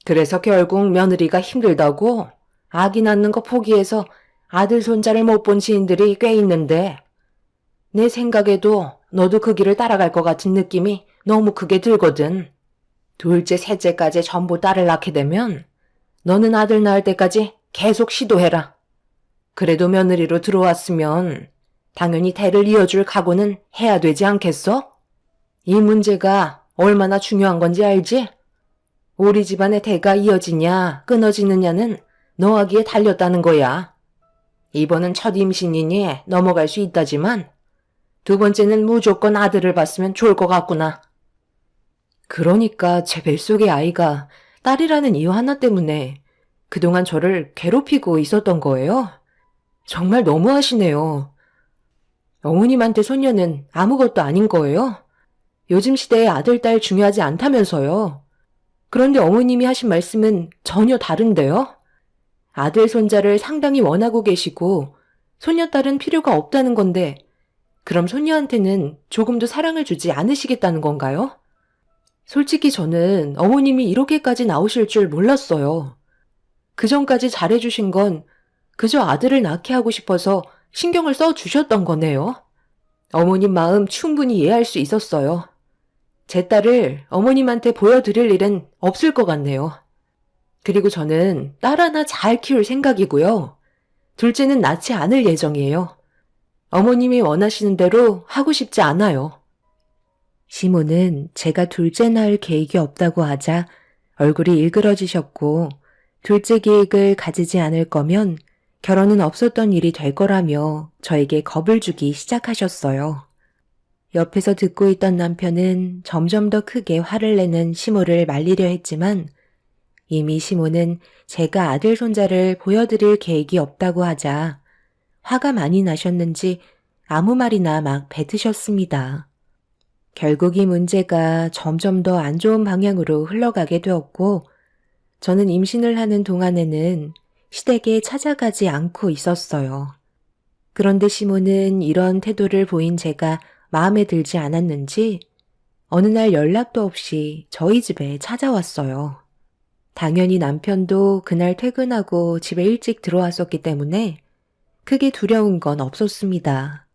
그래서 결국 며느리가 힘들다고 아기 낳는 거 포기해서 아들 손자를 못 본 지인들이 꽤 있는데 내 생각에도 너도 그 길을 따라갈 것 같은 느낌이 너무 크게 들거든. 둘째, 셋째까지 전부 딸을 낳게 되면 너는 아들 낳을 때까지 계속 시도해라. 그래도 며느리로 들어왔으면 당연히 대를 이어줄 각오는 해야 되지 않겠어? 이 문제가 얼마나 중요한 건지 알지? 우리 집안의 대가 이어지냐 끊어지느냐는 너하기에 달렸다는 거야. 이번은 첫 임신이니 넘어갈 수 있다지만 두 번째는 무조건 아들을 봤으면 좋을 것 같구나. 그러니까 제 뱃속의 아이가 딸이라는 이유 하나 때문에 그동안 저를 괴롭히고 있었던 거예요? 정말 너무하시네요. 어머님한테 손녀는 아무것도 아닌 거예요? 요즘 시대에 아들, 딸 중요하지 않다면서요. 그런데 어머님이 하신 말씀은 전혀 다른데요? 아들, 손자를 상당히 원하고 계시고 손녀딸은 필요가 없다는 건데 그럼 손녀한테는 조금도 사랑을 주지 않으시겠다는 건가요? 솔직히 저는 어머님이 이렇게까지 나오실 줄 몰랐어요. 그전까지 잘해주신 건 그저 아들을 낳게 하고 싶어서 신경을 써주셨던 거네요. 어머님 마음 충분히 이해할 수 있었어요. 제 딸을 어머님한테 보여드릴 일은 없을 것 같네요. 그리고 저는 딸 하나 잘 키울 생각이고요. 둘째는 낳지 않을 예정이에요. 어머님이 원하시는 대로 하고 싶지 않아요. 시모는 제가 둘째 낳을 계획이 없다고 하자 얼굴이 일그러지셨고 둘째 계획을 가지지 않을 거면 결혼은 없었던 일이 될 거라며 저에게 겁을 주기 시작하셨어요. 옆에서 듣고 있던 남편은 점점 더 크게 화를 내는 시모를 말리려 했지만 이미 시모는 제가 아들 손자를 보여드릴 계획이 없다고 하자 화가 많이 나셨는지 아무 말이나 막 뱉으셨습니다. 결국 이 문제가 점점 더 안 좋은 방향으로 흘러가게 되었고 저는 임신을 하는 동안에는 시댁에 찾아가지 않고 있었어요. 그런데 시모는 이런 태도를 보인 제가 마음에 들지 않았는지 어느 날 연락도 없이 저희 집에 찾아왔어요. 당연히 남편도 그날 퇴근하고 집에 일찍 들어왔었기 때문에 크게 두려운 건 없었습니다.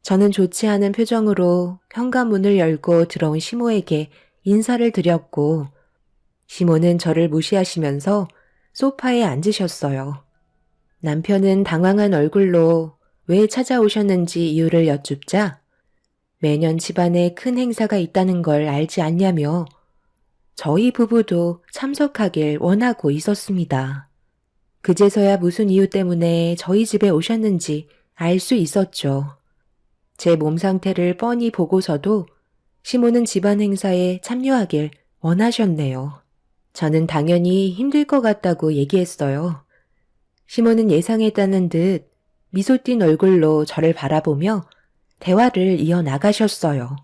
저는 좋지 않은 표정으로 현관문을 열고 들어온 시모에게 인사를 드렸고 시모는 저를 무시하시면서 소파에 앉으셨어요. 남편은 당황한 얼굴로 왜 찾아오셨는지 이유를 여쭙자 매년 집안에 큰 행사가 있다는 걸 알지 않냐며 저희 부부도 참석하길 원하고 있었습니다. 그제서야 무슨 이유 때문에 저희 집에 오셨는지 알 수 있었죠. 제 몸 상태를 뻔히 보고서도 시모는 집안 행사에 참여하길 원하셨네요. 저는 당연히 힘들 것 같다고 얘기했어요. 시모는 예상했다는 듯 미소 띤 얼굴로 저를 바라보며 대화를 이어나가셨어요.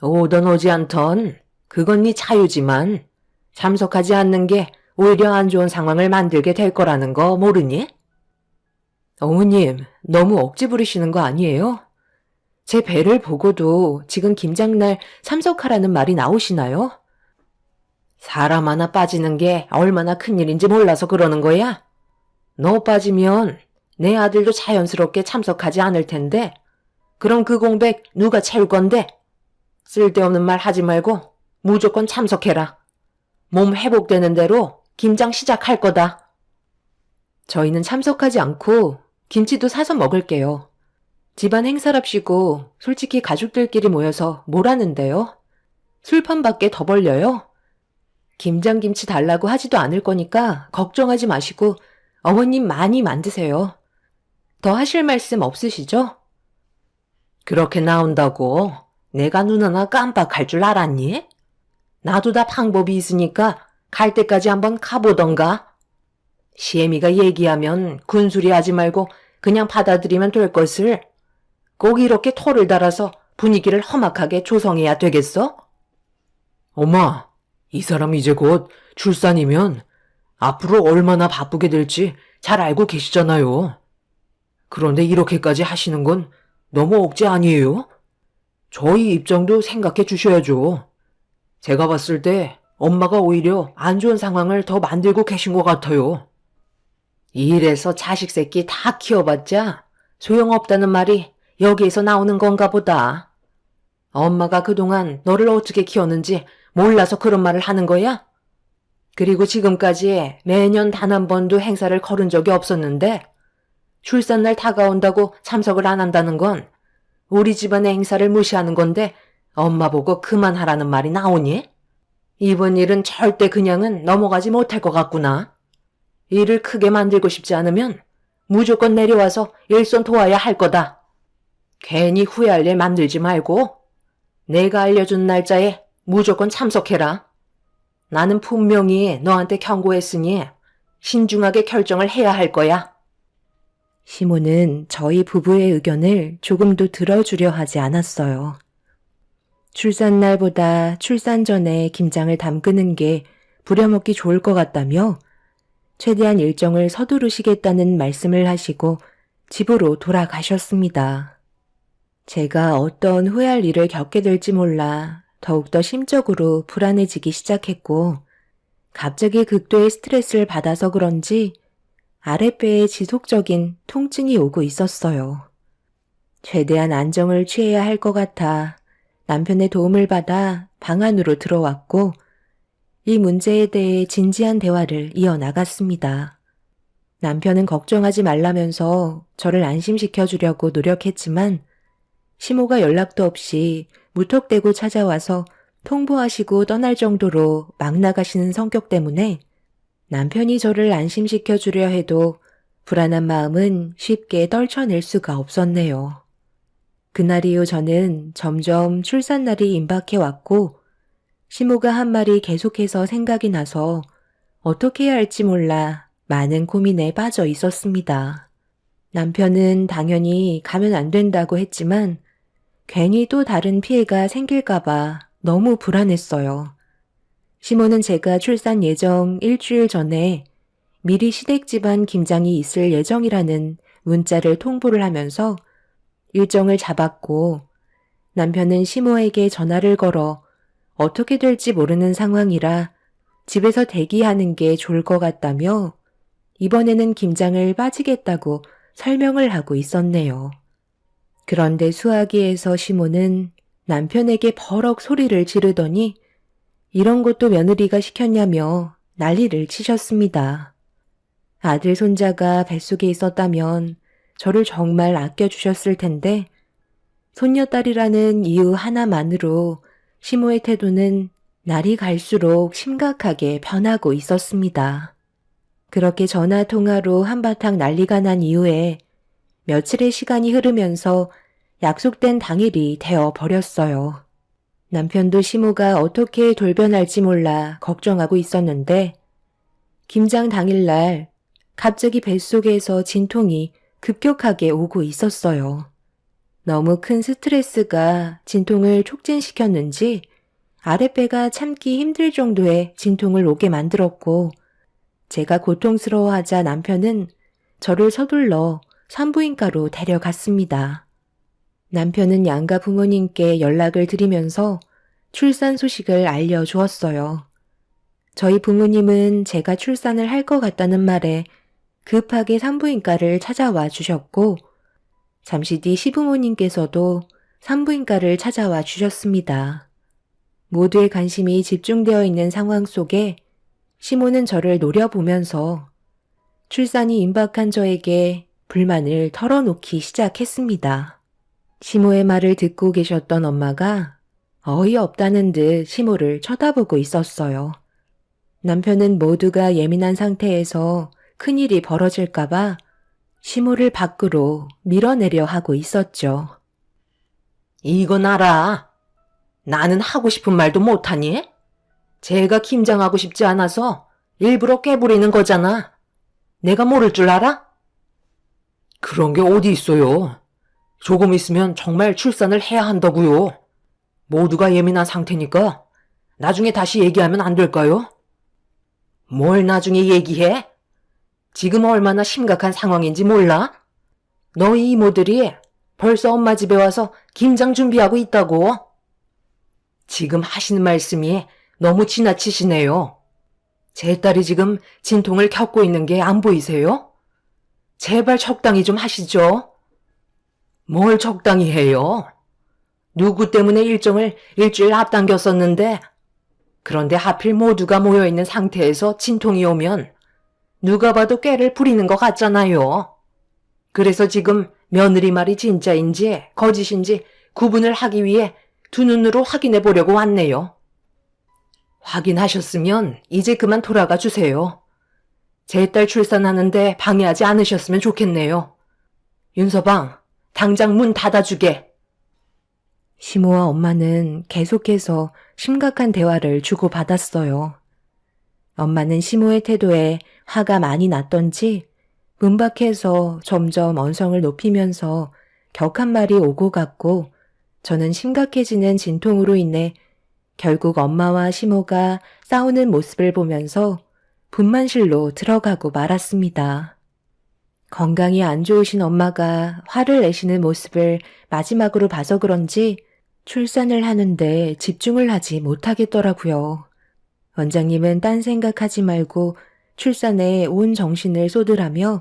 오던 오지 않던 그건 네 자유지만 참석하지 않는 게 오히려 안 좋은 상황을 만들게 될 거라는 거 모르니? 어머님, 너무 억지 부리시는 거 아니에요? 제 배를 보고도 지금 김장날 참석하라는 말이 나오시나요? 사람 하나 빠지는 게 얼마나 큰일인지 몰라서 그러는 거야? 너 빠지면 내 아들도 자연스럽게 참석하지 않을 텐데 그럼 그 공백 누가 채울 건데? 쓸데없는 말 하지 말고 무조건 참석해라. 몸 회복되는 대로 김장 시작할 거다. 저희는 참석하지 않고 김치도 사서 먹을게요. 집안 행사랍시고 솔직히 가족들끼리 모여서 뭘 하는데요? 술판밖에 더 벌려요? 김장김치 달라고 하지도 않을 거니까 걱정하지 마시고 어머님 많이 만드세요. 더 하실 말씀 없으시죠? 그렇게 나온다고 내가 눈 하나 깜빡할 줄 알았니? 나도 다 방법이 있으니까 갈 때까지 한번 가보던가. 시애미가 얘기하면 군소리 하지 말고 그냥 받아들이면 될 것을 꼭 이렇게 토를 달아서 분위기를 험악하게 조성해야 되겠어? 엄마, 이 사람 이제 곧 출산이면 앞으로 얼마나 바쁘게 될지 잘 알고 계시잖아요. 그런데 이렇게까지 하시는 건 너무 억지 아니에요? 저희 입장도 생각해 주셔야죠. 제가 봤을 때 엄마가 오히려 안 좋은 상황을 더 만들고 계신 것 같아요. 이래서 자식 새끼 다 키워봤자 소용없다는 말이 여기에서 나오는 건가 보다. 엄마가 그동안 너를 어떻게 키웠는지 몰라서 그런 말을 하는 거야? 그리고 지금까지 매년 단 한 번도 행사를 거른 적이 없었는데 출산날 다가온다고 참석을 안 한다는 건 우리 집안의 행사를 무시하는 건데 엄마 보고 그만하라는 말이 나오니? 이번 일은 절대 그냥은 넘어가지 못할 것 같구나. 일을 크게 만들고 싶지 않으면 무조건 내려와서 일손 도와야 할 거다. 괜히 후회할 일 만들지 말고 내가 알려준 날짜에 무조건 참석해라. 나는 분명히 너한테 경고했으니 신중하게 결정을 해야 할 거야. 시모는 저희 부부의 의견을 조금도 들어주려 하지 않았어요. 출산날보다 출산 전에 김장을 담그는 게 부려먹기 좋을 것 같다며 최대한 일정을 서두르시겠다는 말씀을 하시고 집으로 돌아가셨습니다. 제가 어떤 후회할 일을 겪게 될지 몰라 더욱더 심적으로 불안해지기 시작했고 갑자기 극도의 스트레스를 받아서 그런지 아랫배에 지속적인 통증이 오고 있었어요. 최대한 안정을 취해야 할 것 같아 남편의 도움을 받아 방 안으로 들어왔고 이 문제에 대해 진지한 대화를 이어나갔습니다. 남편은 걱정하지 말라면서 저를 안심시켜 주려고 노력했지만 시모가 연락도 없이 무턱대고 찾아와서 통보하시고 떠날 정도로 막 나가시는 성격 때문에 남편이 저를 안심시켜 주려 해도 불안한 마음은 쉽게 떨쳐낼 수가 없었네요. 그날 이후 저는 점점 출산날이 임박해 왔고 시모가 한 말이 계속해서 생각이 나서 어떻게 해야 할지 몰라 많은 고민에 빠져 있었습니다. 남편은 당연히 가면 안 된다고 했지만 괜히 또 다른 피해가 생길까봐 너무 불안했어요. 시모는 제가 출산 예정 일주일 전에 미리 시댁 집안 김장이 있을 예정이라는 문자를 통보를 하면서 일정을 잡았고 남편은 시모에게 전화를 걸어 어떻게 될지 모르는 상황이라 집에서 대기하는 게 좋을 것 같다며 이번에는 김장을 빠지겠다고 설명을 하고 있었네요. 그런데 수화기에서 시모는 남편에게 버럭 소리를 지르더니 이런 것도 며느리가 시켰냐며 난리를 치셨습니다. 아들 손자가 뱃속에 있었다면 저를 정말 아껴주셨을 텐데 손녀딸이라는 이유 하나만으로 시모의 태도는 날이 갈수록 심각하게 변하고 있었습니다. 그렇게 전화 통화로 한바탕 난리가 난 이후에 며칠의 시간이 흐르면서 약속된 당일이 되어 버렸어요. 남편도 시모가 어떻게 돌변할지 몰라 걱정하고 있었는데 김장 당일날 갑자기 뱃속에서 진통이 급격하게 오고 있었어요. 너무 큰 스트레스가 진통을 촉진시켰는지 아랫배가 참기 힘들 정도의 진통을 오게 만들었고 제가 고통스러워하자 남편은 저를 서둘러 산부인과로 데려갔습니다. 남편은 양가 부모님께 연락을 드리면서 출산 소식을 알려주었어요. 저희 부모님은 제가 출산을 할 것 같다는 말에 급하게 산부인과를 찾아와 주셨고 잠시 뒤 시부모님께서도 산부인과를 찾아와 주셨습니다. 모두의 관심이 집중되어 있는 상황 속에 시모는 저를 노려보면서 출산이 임박한 저에게 불만을 털어놓기 시작했습니다. 시모의 말을 듣고 계셨던 엄마가 어이없다는 듯 시모를 쳐다보고 있었어요. 남편은 모두가 예민한 상태에서 큰일이 벌어질까봐 시모를 밖으로 밀어내려 하고 있었죠. 이건 알아. 나는 하고 싶은 말도 못하니? 제가 김장하고 싶지 않아서 일부러 깨부리는 거잖아. 내가 모를 줄 알아? 그런 게 어디 있어요. 조금 있으면 정말 출산을 해야 한다고요. 모두가 예민한 상태니까 나중에 다시 얘기하면 안 될까요? 뭘 나중에 얘기해? 지금 얼마나 심각한 상황인지 몰라? 너희 이모들이 벌써 엄마 집에 와서 김장 준비하고 있다고. 지금 하시는 말씀이 너무 지나치시네요. 제 딸이 지금 진통을 겪고 있는 게 안 보이세요? 제발 적당히 좀 하시죠. 뭘 적당히 해요? 누구 때문에 일정을 일주일 앞당겼었는데 그런데 하필 모두가 모여있는 상태에서 진통이 오면 누가 봐도 꾀를 부리는 것 같잖아요. 그래서 지금 며느리 말이 진짜인지 거짓인지 구분을 하기 위해 두 눈으로 확인해 보려고 왔네요. 확인하셨으면 이제 그만 돌아가 주세요. 제 딸 출산하는데 방해하지 않으셨으면 좋겠네요. 윤서방, 당장 문 닫아주게. 시모와 엄마는 계속해서 심각한 대화를 주고받았어요. 엄마는 시모의 태도에 화가 많이 났던지 문 밖에서 점점 언성을 높이면서 격한 말이 오고 갔고 저는 심각해지는 진통으로 인해 결국 엄마와 시모가 싸우는 모습을 보면서 분만실로 들어가고 말았습니다. 건강이 안 좋으신 엄마가 화를 내시는 모습을 마지막으로 봐서 그런지 출산을 하는데 집중을 하지 못하겠더라고요. 원장님은 딴 생각하지 말고 출산에 온 정신을 쏟으라며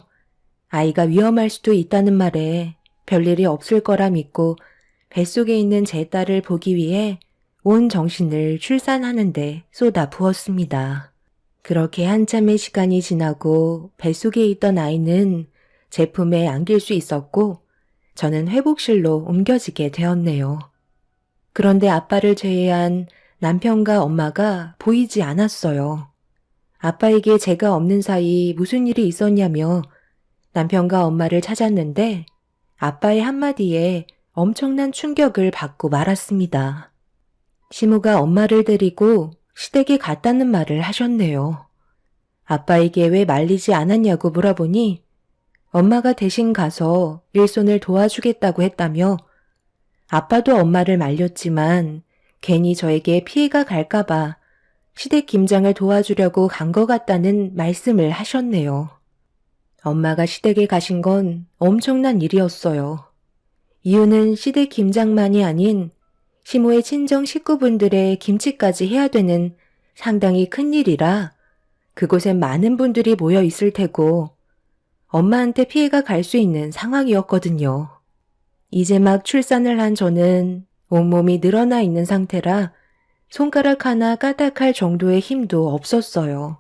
아이가 위험할 수도 있다는 말에 별일이 없을 거라 믿고 뱃속에 있는 제 딸을 보기 위해 온 정신을 출산하는데 쏟아 부었습니다. 그렇게 한참의 시간이 지나고 뱃속에 있던 아이는 제 품에 안길 수 있었고 저는 회복실로 옮겨지게 되었네요. 그런데 아빠를 제외한 남편과 엄마가 보이지 않았어요. 아빠에게 제가 없는 사이 무슨 일이 있었냐며 남편과 엄마를 찾았는데 아빠의 한마디에 엄청난 충격을 받고 말았습니다. 시모가 엄마를 데리고 시댁에 갔다는 말을 하셨네요. 아빠에게 왜 말리지 않았냐고 물어보니 엄마가 대신 가서 일손을 도와주겠다고 했다며 아빠도 엄마를 말렸지만 괜히 저에게 피해가 갈까봐 시댁 김장을 도와주려고 간 것 같다는 말씀을 하셨네요. 엄마가 시댁에 가신 건 엄청난 일이었어요. 이유는 시댁 김장만이 아닌 시모의 친정 식구분들의 김치까지 해야 되는 상당히 큰 일이라 그곳엔 많은 분들이 모여 있을 테고 엄마한테 피해가 갈 수 있는 상황이었거든요. 이제 막 출산을 한 저는 온몸이 늘어나 있는 상태라 손가락 하나 까딱할 정도의 힘도 없었어요.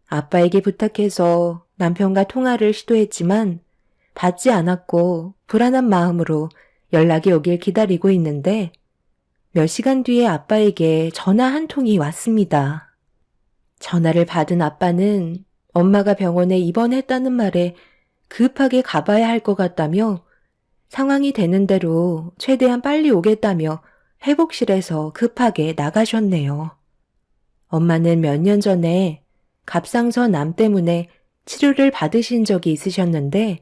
아빠에게 부탁해서 남편과 통화를 시도했지만 받지 않았고 불안한 마음으로 연락이 오길 기다리고 있는데 몇 시간 뒤에 아빠에게 전화 한 통이 왔습니다. 전화를 받은 아빠는 엄마가 병원에 입원했다는 말에 급하게 가봐야 할 것 같다며 상황이 되는 대로 최대한 빨리 오겠다며 회복실에서 급하게 나가셨네요. 엄마는 몇 년 전에 갑상선 암 때문에 치료를 받으신 적이 있으셨는데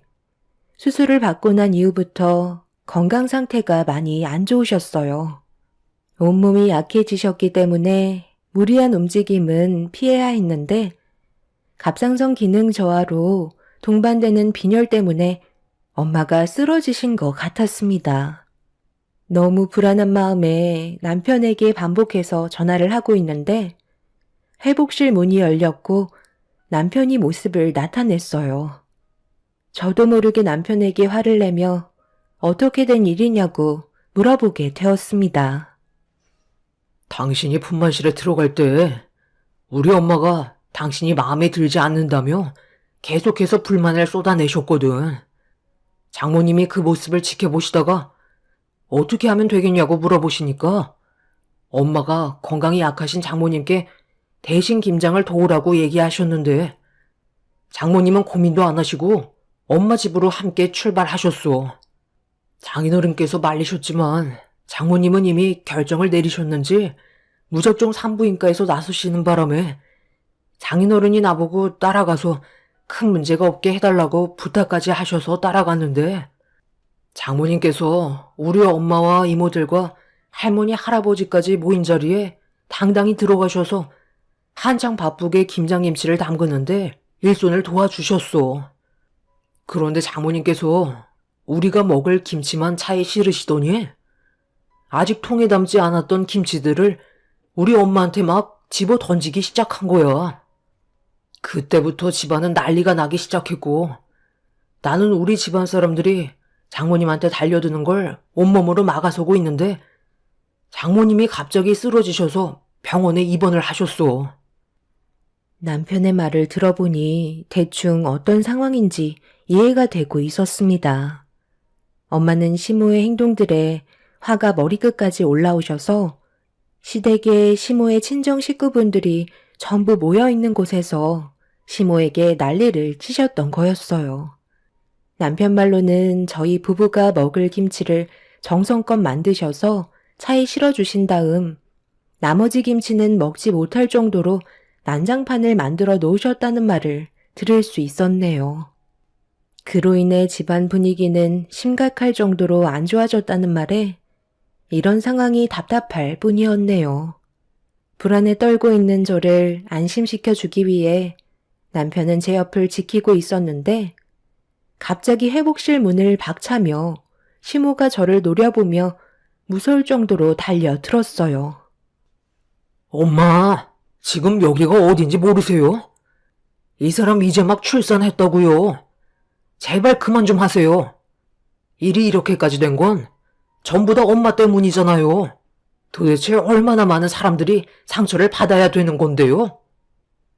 수술을 받고 난 이후부터 건강 상태가 많이 안 좋으셨어요. 온몸이 약해지셨기 때문에 무리한 움직임은 피해야 했는데 갑상선 기능 저하로 동반되는 빈혈 때문에 엄마가 쓰러지신 것 같았습니다. 너무 불안한 마음에 남편에게 반복해서 전화를 하고 있는데 회복실 문이 열렸고 남편이 모습을 나타냈어요. 저도 모르게 남편에게 화를 내며 어떻게 된 일이냐고 물어보게 되었습니다. 당신이 분만실에 들어갈 때 우리 엄마가 당신이 마음에 들지 않는다며 계속해서 불만을 쏟아내셨거든. 장모님이 그 모습을 지켜보시다가 어떻게 하면 되겠냐고 물어보시니까 엄마가 건강이 약하신 장모님께 대신 김장을 도우라고 얘기하셨는데 장모님은 고민도 안 하시고 엄마 집으로 함께 출발하셨소. 장인어른께서 말리셨지만 장모님은 이미 결정을 내리셨는지 무작정 산부인과에서 나서시는 바람에 장인어른이 나보고 따라가서 큰 문제가 없게 해달라고 부탁까지 하셔서 따라갔는데 장모님께서 우리 엄마와 이모들과 할머니 할아버지까지 모인 자리에 당당히 들어가셔서 한창 바쁘게 김장김치를 담그는데 일손을 도와주셨소. 그런데 장모님께서 우리가 먹을 김치만 차에 실으시더니 아직 통에 담지 않았던 김치들을 우리 엄마한테 막 집어 던지기 시작한 거야. 그때부터 집안은 난리가 나기 시작했고 나는 우리 집안 사람들이 장모님한테 달려드는 걸 온몸으로 막아서고 있는데 장모님이 갑자기 쓰러지셔서 병원에 입원을 하셨소. 남편의 말을 들어보니 대충 어떤 상황인지 이해가 되고 있었습니다. 엄마는 시모의 행동들에 화가 머리끝까지 올라오셔서 시댁에 시모의 친정 식구분들이 전부 모여있는 곳에서 시모에게 난리를 치셨던 거였어요. 남편 말로는 저희 부부가 먹을 김치를 정성껏 만드셔서 차에 실어주신 다음 나머지 김치는 먹지 못할 정도로 난장판을 만들어 놓으셨다는 말을 들을 수 있었네요. 그로 인해 집안 분위기는 심각할 정도로 안 좋아졌다는 말에 이런 상황이 답답할 뿐이었네요. 불안에 떨고 있는 저를 안심시켜 주기 위해 남편은 제 옆을 지키고 있었는데 갑자기 회복실 문을 박차며 시모가 저를 노려보며 무서울 정도로 달려들었어요. 엄마, 지금 여기가 어딘지 모르세요? 이 사람 이제 막 출산했다고요. 제발 그만 좀 하세요. 일이 이렇게까지 된 건 전부 다 엄마 때문이잖아요. 도대체 얼마나 많은 사람들이 상처를 받아야 되는 건데요?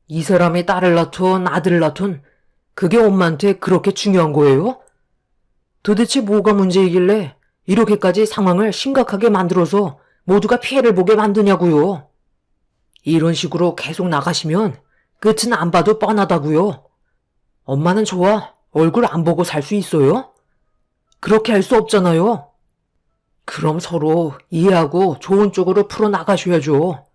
이 사람의 딸을 낳던 아들을 낳던 그게 엄마한테 그렇게 중요한 거예요? 도대체 뭐가 문제이길래 이렇게까지 상황을 심각하게 만들어서 모두가 피해를 보게 만드냐고요? 이런 식으로 계속 나가시면 끝은 안 봐도 뻔하다고요. 엄마는 저와 얼굴 안 보고 살 수 있어요? 그렇게 할 수 없잖아요. 그럼 서로 이해하고 좋은 쪽으로 풀어나가셔야죠.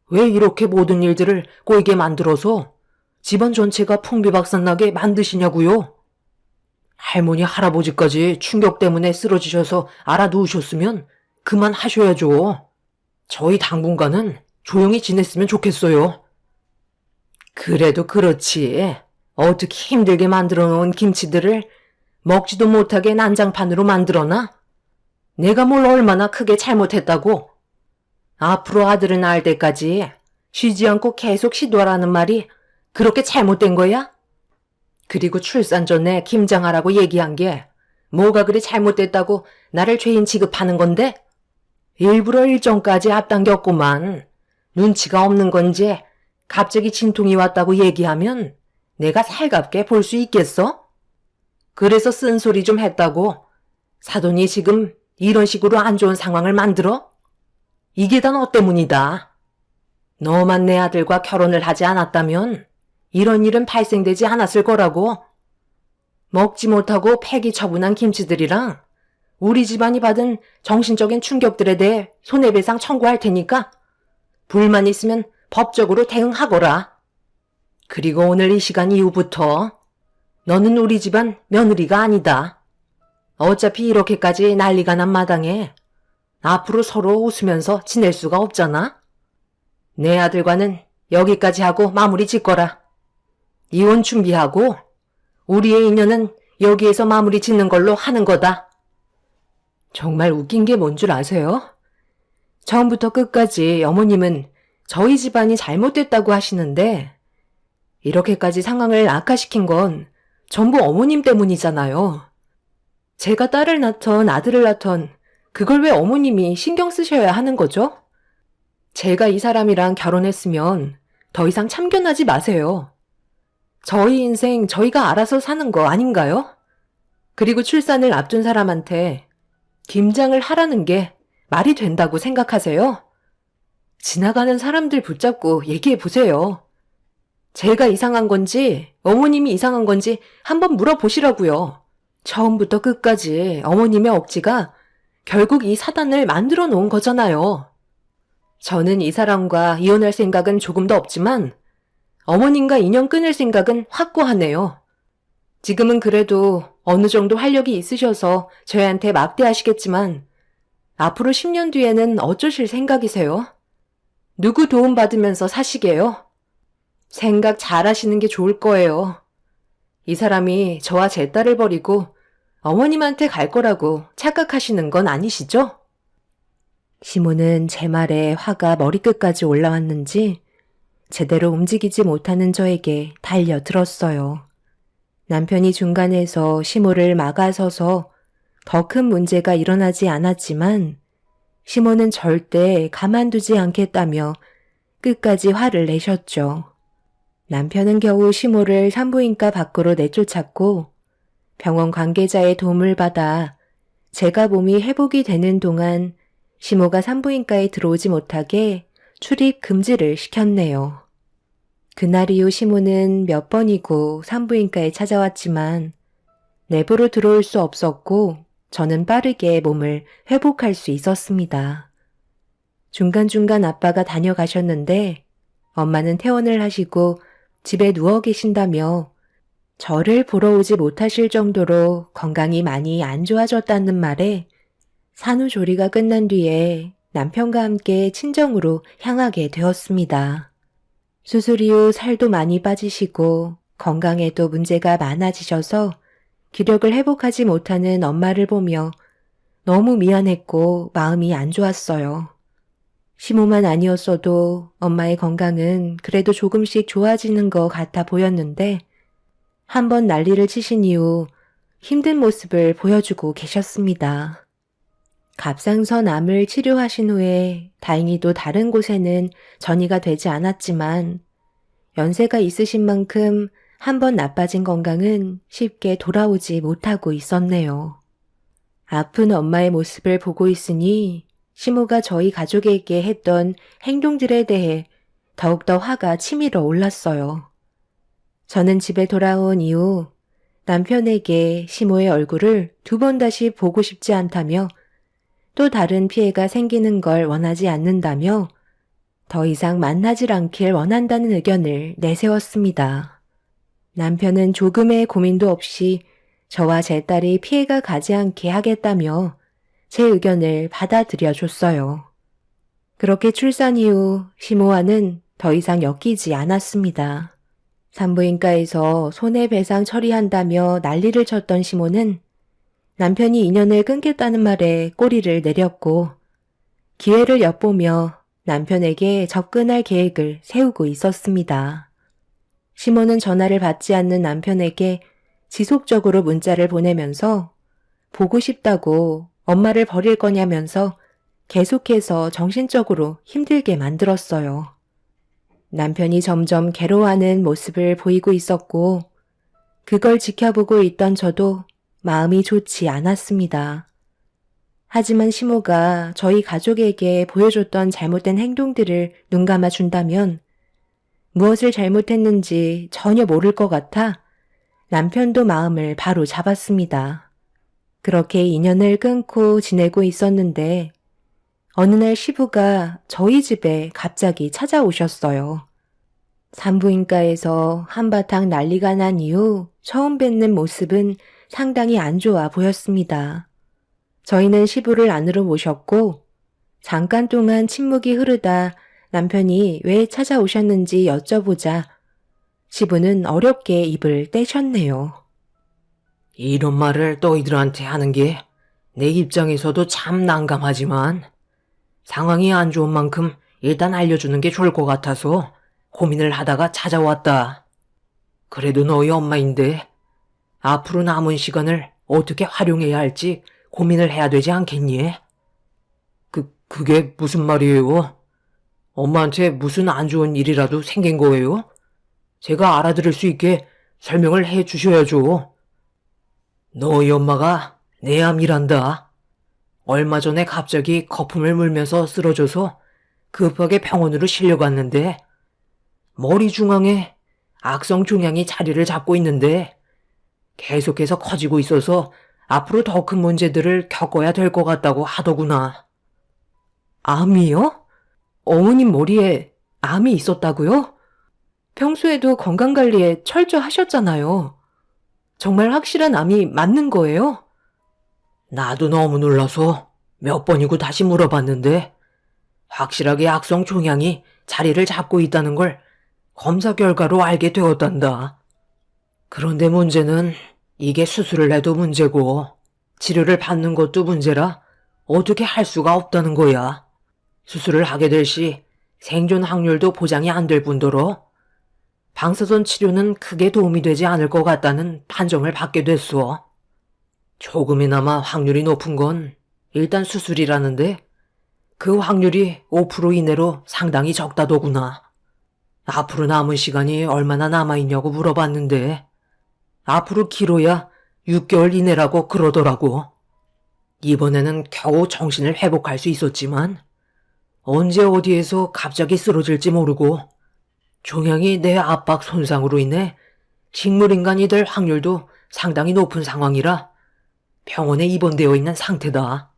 왜 이렇게 모든 일들을 꼬이게 만들어서 집안 전체가 풍비박산나게 만드시냐고요? 할머니, 할아버지까지 충격 때문에 쓰러지셔서 알아두우셨으면 그만하셔야죠. 저희 당분간은 조용히 지냈으면 좋겠어요. 그래도 그렇지. 어떻게 힘들게 만들어 놓은 김치들을 먹지도 못하게 난장판으로 만들어놔? 내가 뭘 얼마나 크게 잘못했다고? 앞으로 아들을 낳을 때까지 쉬지 않고 계속 시도하라는 말이 그렇게 잘못된 거야? 그리고 출산 전에 김장하라고 얘기한 게 뭐가 그리 잘못됐다고 나를 죄인 취급하는 건데? 일부러 일정까지 앞당겼구만. 눈치가 없는 건지 갑자기 진통이 왔다고 얘기하면 내가 살갑게 볼 수 있겠어? 그래서 쓴소리 좀 했다고. 사돈이 지금 이런 식으로 안 좋은 상황을 만들어? 이게 다 너 때문이다. 너만 내 아들과 결혼을 하지 않았다면 이런 일은 발생되지 않았을 거라고. 먹지 못하고 폐기 처분한 김치들이랑 우리 집안이 받은 정신적인 충격들에 대해 손해배상 청구할 테니까 불만 있으면 법적으로 대응하거라. 그리고 오늘 이 시간 이후부터 너는 우리 집안 며느리가 아니다. 어차피 이렇게까지 난리가 난 마당에 앞으로 서로 웃으면서 지낼 수가 없잖아. 내 아들과는 여기까지 하고 마무리 짓거라. 이혼 준비하고 우리의 인연은 여기에서 마무리 짓는 걸로 하는 거다. 정말 웃긴 게 뭔 줄 아세요? 처음부터 끝까지 어머님은 저희 집안이 잘못됐다고 하시는데 이렇게까지 상황을 악화시킨 건 전부 어머님 때문이잖아요. 제가 딸을 낳던 아들을 낳던 그걸 왜 어머님이 신경 쓰셔야 하는 거죠? 제가 이 사람이랑 결혼했으면 더 이상 참견하지 마세요. 저희 인생 저희가 알아서 사는 거 아닌가요? 그리고 출산을 앞둔 사람한테 김장을 하라는 게 말이 된다고 생각하세요? 지나가는 사람들 붙잡고 얘기해 보세요. 제가 이상한 건지 어머님이 이상한 건지 한번 물어보시라고요. 처음부터 끝까지 어머님의 억지가 결국 이 사단을 만들어 놓은 거잖아요. 저는 이 사람과 이혼할 생각은 조금도 없지만 어머님과 인연 끊을 생각은 확고하네요. 지금은 그래도 어느 정도 활력이 있으셔서 저희한테 막대하시겠지만 앞으로 10년 뒤에는 어쩌실 생각이세요? 누구 도움 받으면서 사시게요? 생각 잘 하시는 게 좋을 거예요. 이 사람이 저와 제 딸을 버리고 어머님한테 갈 거라고 착각하시는 건 아니시죠? 시모는 제 말에 화가 머리끝까지 올라왔는지 제대로 움직이지 못하는 저에게 달려들었어요. 남편이 중간에서 시모를 막아서서 더 큰 문제가 일어나지 않았지만 시모는 절대 가만두지 않겠다며 끝까지 화를 내셨죠. 남편은 겨우 시모를 산부인과 밖으로 내쫓았고 병원 관계자의 도움을 받아 제가 몸이 회복이 되는 동안 시모가 산부인과에 들어오지 못하게 출입 금지를 시켰네요. 그날 이후 시모는 몇 번이고 산부인과에 찾아왔지만 내부로 들어올 수 없었고 저는 빠르게 몸을 회복할 수 있었습니다. 중간중간 아빠가 다녀가셨는데 엄마는 퇴원을 하시고 집에 누워 계신다며 저를 보러 오지 못하실 정도로 건강이 많이 안 좋아졌다는 말에 산후조리가 끝난 뒤에 남편과 함께 친정으로 향하게 되었습니다. 수술 이후 살도 많이 빠지시고 건강에도 문제가 많아지셔서 기력을 회복하지 못하는 엄마를 보며 너무 미안했고 마음이 안 좋았어요. 시모만 아니었어도 엄마의 건강은 그래도 조금씩 좋아지는 것 같아 보였는데 한번 난리를 치신 이후 힘든 모습을 보여주고 계셨습니다. 갑상선 암을 치료하신 후에 다행히도 다른 곳에는 전이가 되지 않았지만 연세가 있으신 만큼 한번 나빠진 건강은 쉽게 돌아오지 못하고 있었네요. 아픈 엄마의 모습을 보고 있으니 시모가 저희 가족에게 했던 행동들에 대해 더욱더 화가 치밀어 올랐어요. 저는 집에 돌아온 이후 남편에게 시모의 얼굴을 2번 다시 보고 싶지 않다며 또 다른 피해가 생기는 걸 원하지 않는다며 더 이상 만나질 않길 원한다는 의견을 내세웠습니다. 남편은 조금의 고민도 없이 저와 제 딸이 피해가 가지 않게 하겠다며 제 의견을 받아들여 줬어요. 그렇게 출산 이후 시모와는 더 이상 엮이지 않았습니다. 산부인과에서 손해배상 처리한다며 난리를 쳤던 시모는 남편이 인연을 끊겠다는 말에 꼬리를 내렸고 기회를 엿보며 남편에게 접근할 계획을 세우고 있었습니다. 시모는 전화를 받지 않는 남편에게 지속적으로 문자를 보내면서 보고 싶다고 엄마를 버릴 거냐면서 계속해서 정신적으로 힘들게 만들었어요. 남편이 점점 괴로워하는 모습을 보이고 있었고 그걸 지켜보고 있던 저도 마음이 좋지 않았습니다. 하지만 시모가 저희 가족에게 보여줬던 잘못된 행동들을 눈감아 준다면 무엇을 잘못했는지 전혀 모를 것 같아 남편도 마음을 바로 잡았습니다. 그렇게 인연을 끊고 지내고 있었는데 어느 날 시부가 저희 집에 갑자기 찾아오셨어요. 산부인과에서 한바탕 난리가 난 이후 처음 뵙는 모습은 상당히 안 좋아 보였습니다. 저희는 시부를 안으로 모셨고 잠깐 동안 침묵이 흐르다 남편이 왜 찾아오셨는지 여쭤보자 시부는 어렵게 입을 떼셨네요. 이런 말을 너희들한테 하는 게 내 입장에서도 참 난감하지만 상황이 안 좋은 만큼 일단 알려주는 게 좋을 것 같아서 고민을 하다가 찾아왔다. 그래도 너희 엄마인데 앞으로 남은 시간을 어떻게 활용해야 할지 고민을 해야 되지 않겠니? 그게 무슨 말이에요? 엄마한테 무슨 안 좋은 일이라도 생긴 거예요? 제가 알아들을 수 있게 설명을 해 주셔야죠. 너희 엄마가 내 암이란다. 얼마 전에 갑자기 거품을 물면서 쓰러져서 급하게 병원으로 실려갔는데 머리 중앙에 악성 종양이 자리를 잡고 있는데 계속해서 커지고 있어서 앞으로 더 큰 문제들을 겪어야 될 것 같다고 하더구나. 암이요? 어머님 머리에 암이 있었다고요? 평소에도 건강관리에 철저하셨잖아요. 정말 확실한 암이 맞는 거예요? 나도 너무 놀라서 몇 번이고 다시 물어봤는데 확실하게 악성 종양이 자리를 잡고 있다는 걸 검사 결과로 알게 되었단다. 그런데 문제는 이게 수술을 해도 문제고 치료를 받는 것도 문제라 어떻게 할 수가 없다는 거야. 수술을 하게 될 시 생존 확률도 보장이 안 될 뿐더러 방사선 치료는 크게 도움이 되지 않을 것 같다는 판정을 받게 됐어. 조금이나마 확률이 높은 건 일단 수술이라는데 그 확률이 5% 이내로 상당히 적다더구나. 앞으로 남은 시간이 얼마나 남아있냐고 물어봤는데 앞으로 길어야 6개월 이내라고 그러더라고. 이번에는 겨우 정신을 회복할 수 있었지만 언제 어디에서 갑자기 쓰러질지 모르고 종양이 내 압박 손상으로 인해 식물인간이 될 확률도 상당히 높은 상황이라 병원에 입원되어 있는 상태다.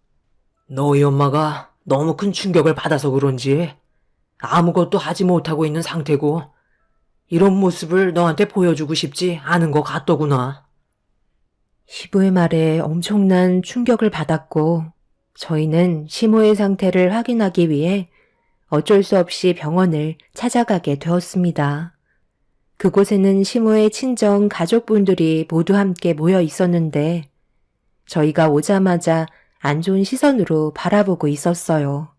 너희 엄마가 너무 큰 충격을 받아서 그런지 아무것도 하지 못하고 있는 상태고 이런 모습을 너한테 보여주고 싶지 않은 것 같더구나. 시부의 말에 엄청난 충격을 받았고 저희는 시모의 상태를 확인하기 위해 어쩔 수 없이 병원을 찾아가게 되었습니다. 그곳에는 시모의 친정 가족분들이 모두 함께 모여 있었는데 저희가 오자마자 안 좋은 시선으로 바라보고 있었어요.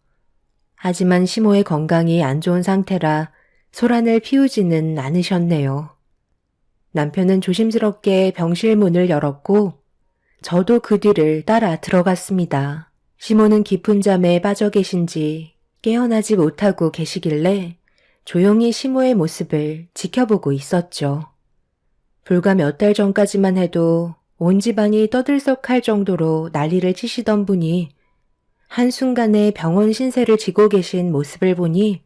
하지만 시모의 건강이 안 좋은 상태라 소란을 피우지는 않으셨네요. 남편은 조심스럽게 병실 문을 열었고 저도 그 뒤를 따라 들어갔습니다. 시모는 깊은 잠에 빠져 계신지 깨어나지 못하고 계시길래 조용히 시모의 모습을 지켜보고 있었죠. 불과 몇 달 전까지만 해도 온 집안이 떠들썩할 정도로 난리를 치시던 분이 한순간에 병원 신세를 지고 계신 모습을 보니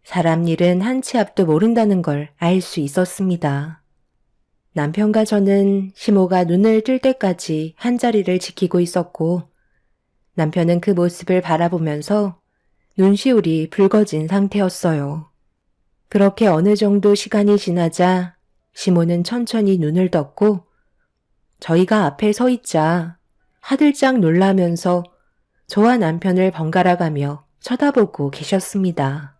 사람 일은 한 치 앞도 모른다는 걸 알 수 있었습니다. 남편과 저는 시모가 눈을 뜰 때까지 한자리를 지키고 있었고 남편은 그 모습을 바라보면서 눈시울이 붉어진 상태였어요. 그렇게 어느 정도 시간이 지나자 시모는 천천히 눈을 떴고 저희가 앞에 서 있자 하들짝 놀라면서 저와 남편을 번갈아가며 쳐다보고 계셨습니다.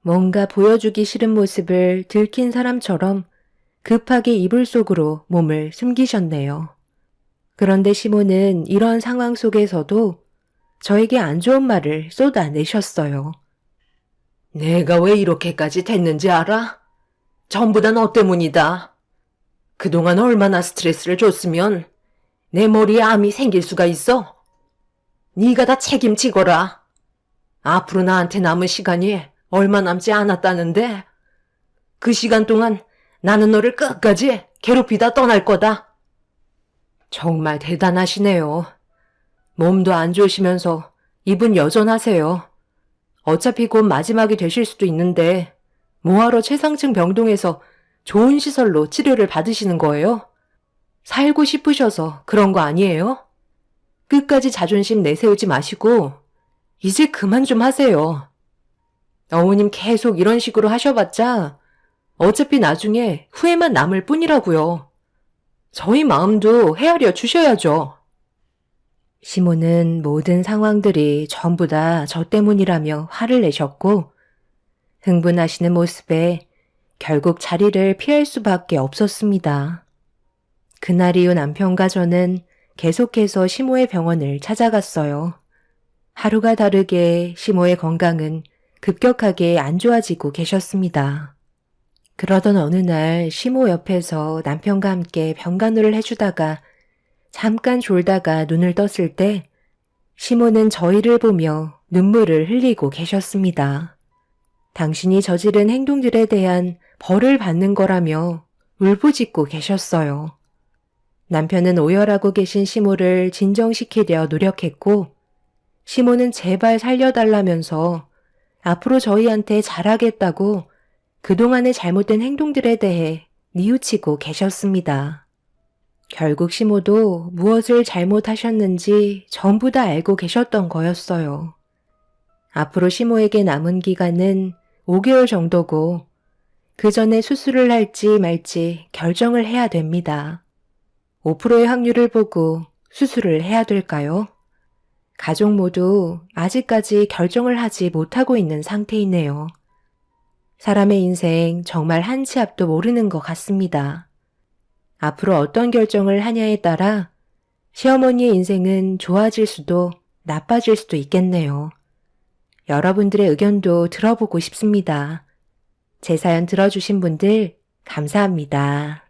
뭔가 보여주기 싫은 모습을 들킨 사람처럼 급하게 이불 속으로 몸을 숨기셨네요. 그런데 시모는 이런 상황 속에서도 저에게 안 좋은 말을 쏟아내셨어요. 내가 왜 이렇게까지 됐는지 알아? 전부 다 너 때문이다. 그동안 얼마나 스트레스를 줬으면 내 머리에 암이 생길 수가 있어? 네가 다 책임지거라. 앞으로 나한테 남은 시간이 얼마 남지 않았다는데 그 시간 동안 나는 너를 끝까지 괴롭히다 떠날 거다. 정말 대단하시네요. 몸도 안 좋으시면서 입은 여전하세요. 어차피 곧 마지막이 되실 수도 있는데 뭐하러 최상층 병동에서 좋은 시설로 치료를 받으시는 거예요? 살고 싶으셔서 그런 거 아니에요? 끝까지 자존심 내세우지 마시고 이제 그만 좀 하세요. 어머님 계속 이런 식으로 하셔봤자 어차피 나중에 후회만 남을 뿐이라고요. 저희 마음도 헤아려 주셔야죠. 시모는 모든 상황들이 전부 다 저 때문이라며 화를 내셨고 흥분하시는 모습에 결국 자리를 피할 수밖에 없었습니다. 그날 이후 남편과 저는 계속해서 시모의 병원을 찾아갔어요. 하루가 다르게 시모의 건강은 급격하게 안 좋아지고 계셨습니다. 그러던 어느 날 시모 옆에서 남편과 함께 병간호를 해주다가 잠깐 졸다가 눈을 떴을 때 시모는 저희를 보며 눈물을 흘리고 계셨습니다. 당신이 저지른 행동들에 대한 벌을 받는 거라며 울부짖고 계셨어요. 남편은 오열하고 계신 시모를 진정시키려 노력했고 시모는 제발 살려달라면서 앞으로 저희한테 잘하겠다고 그동안의 잘못된 행동들에 대해 뉘우치고 계셨습니다. 결국 시모도 무엇을 잘못하셨는지 전부 다 알고 계셨던 거였어요. 앞으로 시모에게 남은 기간은 5개월 정도고 그 전에 수술을 할지 말지 결정을 해야 됩니다. 5%의 확률을 보고 수술을 해야 될까요? 가족 모두 아직까지 결정을 하지 못하고 있는 상태이네요. 사람의 인생 정말 한 치 앞도 모르는 것 같습니다. 앞으로 어떤 결정을 하냐에 따라 시어머니의 인생은 좋아질 수도 나빠질 수도 있겠네요. 여러분들의 의견도 들어보고 싶습니다. 제 사연 들어주신 분들 감사합니다.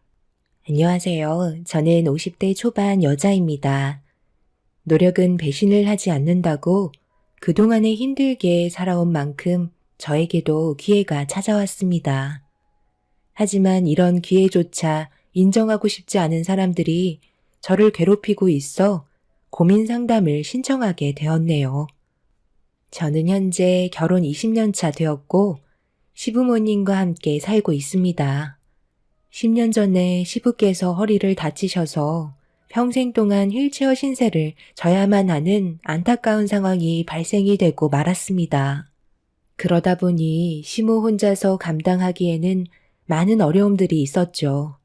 안녕하세요. 저는 50대 초반 여자입니다. 노력은 배신을 하지 않는다고 그동안에 힘들게 살아온 만큼 저에게도 기회가 찾아왔습니다. 하지만 이런 기회조차 인정하고 싶지 않은 사람들이 저를 괴롭히고 있어 고민 상담을 신청하게 되었네요. 저는 현재 결혼 20년 차 되었고 시부모님과 함께 살고 있습니다. 10년 전에 시부께서 허리를 다치셔서 평생 동안 휠체어 신세를 져야만 하는 안타까운 상황이 발생이 되고 말았습니다. 그러다 보니 시모 혼자서 감당하기에는 많은 어려움들이 있었죠.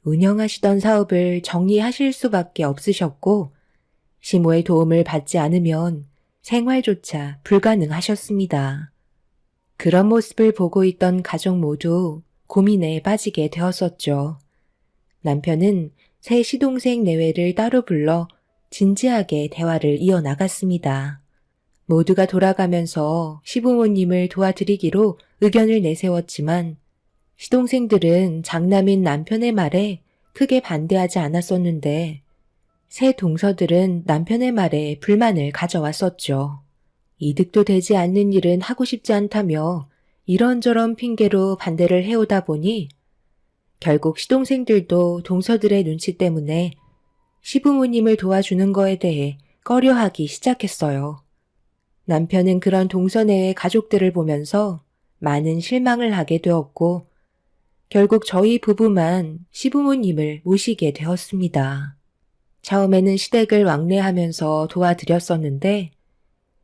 운영하시던 사업을 정리하실 수밖에 없으셨고 시모의 도움을 받지 않으면 생활조차 불가능하셨습니다. 그런 모습을 보고 있던 가족 모두 고민에 빠지게 되었었죠. 남편은 새 시동생 내외를 따로 불러 진지하게 대화를 이어나갔습니다. 모두가 돌아가면서 시부모님을 도와드리기로 의견을 내세웠지만 시동생들은 장남인 남편의 말에 크게 반대하지 않았었는데 새 동서들은 남편의 말에 불만을 가져왔었죠. 이득도 되지 않는 일은 하고 싶지 않다며 이런저런 핑계로 반대를 해오다 보니 결국 시동생들도 동서들의 눈치 때문에 시부모님을 도와주는 거에 대해 꺼려하기 시작했어요. 남편은 그런 동서내의 가족들을 보면서 많은 실망을 하게 되었고 결국 저희 부부만 시부모님을 모시게 되었습니다. 처음에는 시댁을 왕래하면서 도와드렸었는데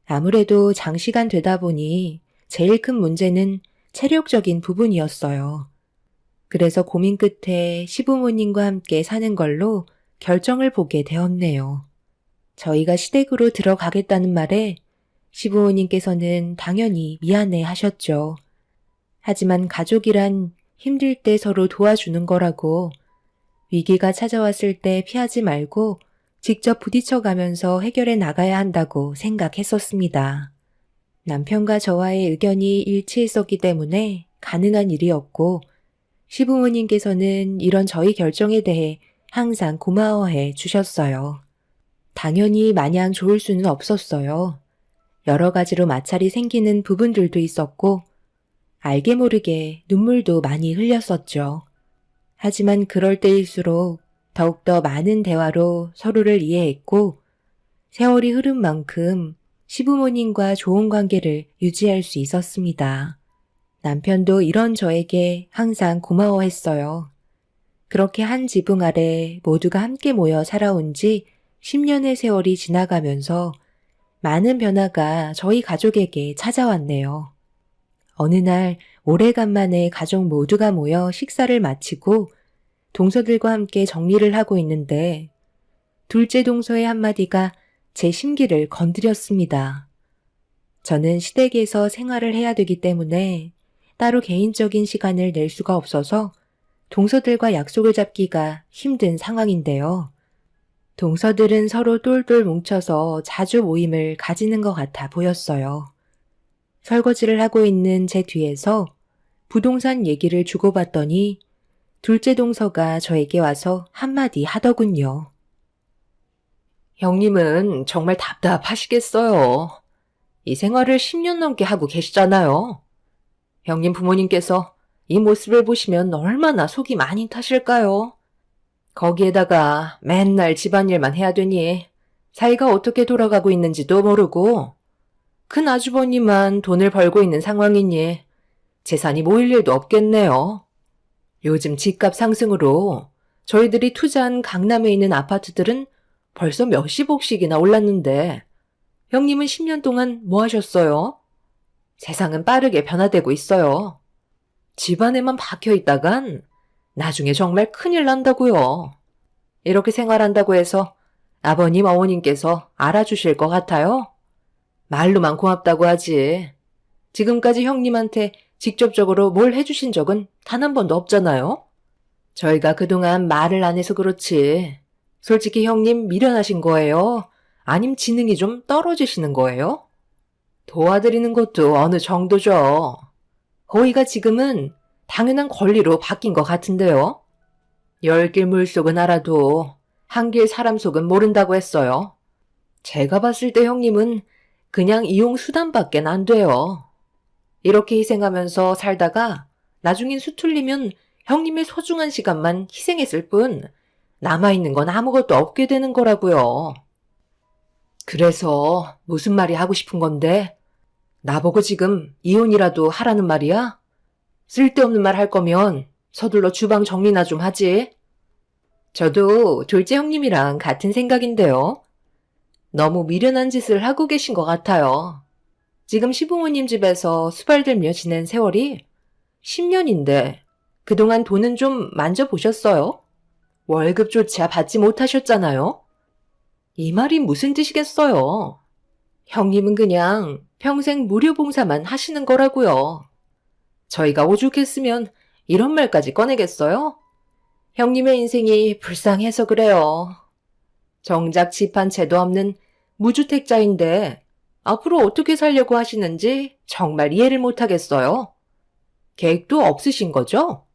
아무래도 장시간 되다 보니 제일 큰 문제는 체력적인 부분이었어요. 그래서 고민 끝에 시부모님과 함께 사는 걸로 결정을 보게 되었네요. 저희가 시댁으로 들어가겠다는 말에 시부모님께서는 당연히 미안해 하셨죠. 하지만 가족이란 힘들 때 서로 도와주는 거라고 위기가 찾아왔을 때 피하지 말고 직접 부딪혀가면서 해결해 나가야 한다고 생각했었습니다. 남편과 저와의 의견이 일치했었기 때문에 가능한 일이었고 시부모님께서는 이런 저희 결정에 대해 항상 고마워해 주셨어요. 당연히 마냥 좋을 수는 없었어요. 여러 가지로 마찰이 생기는 부분들도 있었고 알게 모르게 눈물도 많이 흘렸었죠. 하지만 그럴 때일수록 더욱더 많은 대화로 서로를 이해했고 세월이 흐른 만큼 시부모님과 좋은 관계를 유지할 수 있었습니다. 남편도 이런 저에게 항상 고마워했어요. 그렇게 한 지붕 아래 모두가 함께 모여 살아온 지 10년의 세월이 지나가면서 많은 변화가 저희 가족에게 찾아왔네요. 어느 날 오래간만에 가족 모두가 모여 식사를 마치고 동서들과 함께 정리를 하고 있는데 둘째 동서의 한마디가 제 심기를 건드렸습니다. 저는 시댁에서 생활을 해야 되기 때문에 따로 개인적인 시간을 낼 수가 없어서 동서들과 약속을 잡기가 힘든 상황인데요. 동서들은 서로 똘똘 뭉쳐서 자주 모임을 가지는 것 같아 보였어요. 설거지를 하고 있는 제 뒤에서 부동산 얘기를 주고받더니 둘째 동서가 저에게 와서 한마디 하더군요. 형님은 정말 답답하시겠어요. 이 생활을 10년 넘게 하고 계시잖아요. 형님 부모님께서 이 모습을 보시면 얼마나 속이 많이 타실까요? 거기에다가 맨날 집안일만 해야 되니 사이가 어떻게 돌아가고 있는지도 모르고 큰 아주버님만 돈을 벌고 있는 상황이니 재산이 모일 일도 없겠네요. 요즘 집값 상승으로 저희들이 투자한 강남에 있는 아파트들은 벌써 몇십억씩이나 올랐는데 형님은 10년 동안 뭐 하셨어요? 세상은 빠르게 변화되고 있어요. 집안에만 박혀 있다간 나중에 정말 큰일 난다고요. 이렇게 생활한다고 해서 아버님, 어머님께서 알아주실 것 같아요? 말로만 고맙다고 하지. 지금까지 형님한테 직접적으로 뭘 해주신 적은 단 한 번도 없잖아요? 저희가 그동안 말을 안 해서 그렇지. 솔직히 형님 미련하신 거예요? 아님 지능이 좀 떨어지시는 거예요? 도와드리는 것도 어느 정도죠. 거의가 지금은 당연한 권리로 바뀐 것 같은데요. 10길 물속은 알아도 한 길 사람 속은 모른다고 했어요. 제가 봤을 때 형님은 그냥 이용 수단밖엔 안 돼요. 이렇게 희생하면서 살다가 나중엔 수틀리면 형님의 소중한 시간만 희생했을 뿐 남아있는 건 아무것도 없게 되는 거라고요. 그래서 무슨 말이 하고 싶은 건데 나보고 지금 이혼이라도 하라는 말이야? 쓸데없는 말 할 거면 서둘러 주방 정리나 좀 하지. 저도 둘째 형님이랑 같은 생각인데요. 너무 미련한 짓을 하고 계신 것 같아요. 지금 시부모님 집에서 수발들며 지낸 세월이 10년인데 그동안 돈은 좀 만져보셨어요? 월급조차 받지 못하셨잖아요? 이 말이 무슨 뜻이겠어요? 형님은 그냥 평생 무료 봉사만 하시는 거라고요. 저희가 오죽했으면 이런 말까지 꺼내겠어요? 형님의 인생이 불쌍해서 그래요. 정작 집 한 채도 없는 무주택자인데 앞으로 어떻게 살려고 하시는지 정말 이해를 못하겠어요. 계획도 없으신 거죠?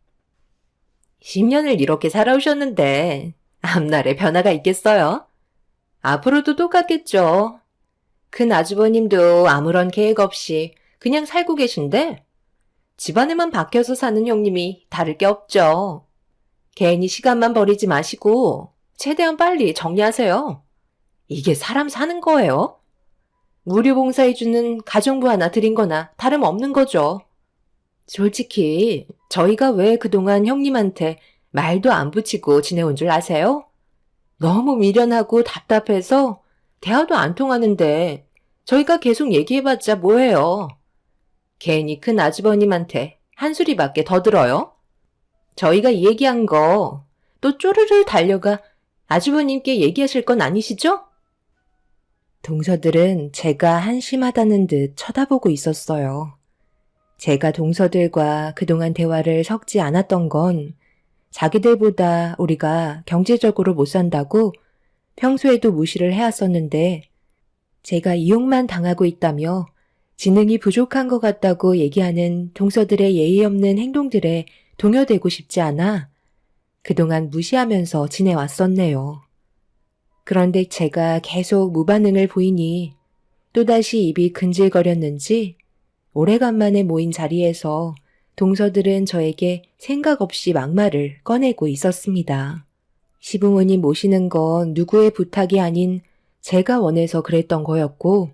10년을 이렇게 살아오셨는데 앞날에 변화가 있겠어요? 앞으로도 똑같겠죠. 큰 아주버님도 아무런 계획 없이 그냥 살고 계신데 집안에만 박혀서 사는 형님이 다를 게 없죠. 괜히 시간만 버리지 마시고 최대한 빨리 정리하세요. 이게 사람 사는 거예요? 무료 봉사해주는 가정부 하나 드린 거나 다름없는 거죠. 솔직히 저희가 왜 그동안 형님한테 말도 안 붙이고 지내온 줄 아세요? 너무 미련하고 답답해서 대화도 안 통하는데 저희가 계속 얘기해봤자 뭐해요. 괜히 큰 아주버님한테 한 소리밖에 더 들어요. 저희가 이 얘기한 거 또 쪼르르 달려가 아주버님께 얘기하실 건 아니시죠? 동서들은 제가 한심하다는 듯 쳐다보고 있었어요. 제가 동서들과 그동안 대화를 섞지 않았던 건 자기들보다 우리가 경제적으로 못 산다고 평소에도 무시를 해왔었는데 제가 이용만 당하고 있다며 지능이 부족한 것 같다고 얘기하는 동서들의 예의 없는 행동들에 동요되고 싶지 않아 그동안 무시하면서 지내왔었네요. 그런데 제가 계속 무반응을 보이니 또다시 입이 근질거렸는지 오래간만에 모인 자리에서 동서들은 저에게 생각 없이 막말을 꺼내고 있었습니다. 시부모님 모시는 건 누구의 부탁이 아닌 제가 원해서 그랬던 거였고,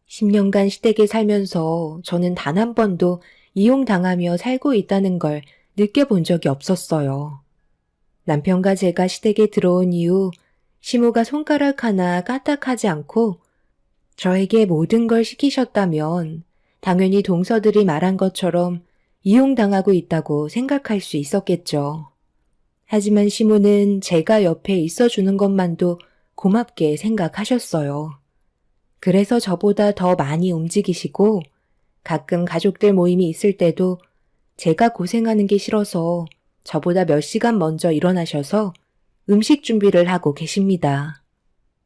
10년간 시댁에 살면서 저는 단 한 번도 이용당하며 살고 있다는 걸 느껴본 적이 없었어요. 남편과 제가 시댁에 들어온 이후 시모가 손가락 하나 까딱하지 않고 저에게 모든 걸 시키셨다면 당연히 동서들이 말한 것처럼 이용당하고 있다고 생각할 수 있었겠죠. 하지만 시모는 제가 옆에 있어주는 것만도 고맙게 생각하셨어요. 그래서 저보다 더 많이 움직이시고 가끔 가족들 모임이 있을 때도 제가 고생하는 게 싫어서 저보다 몇 시간 먼저 일어나셔서 음식 준비를 하고 계십니다.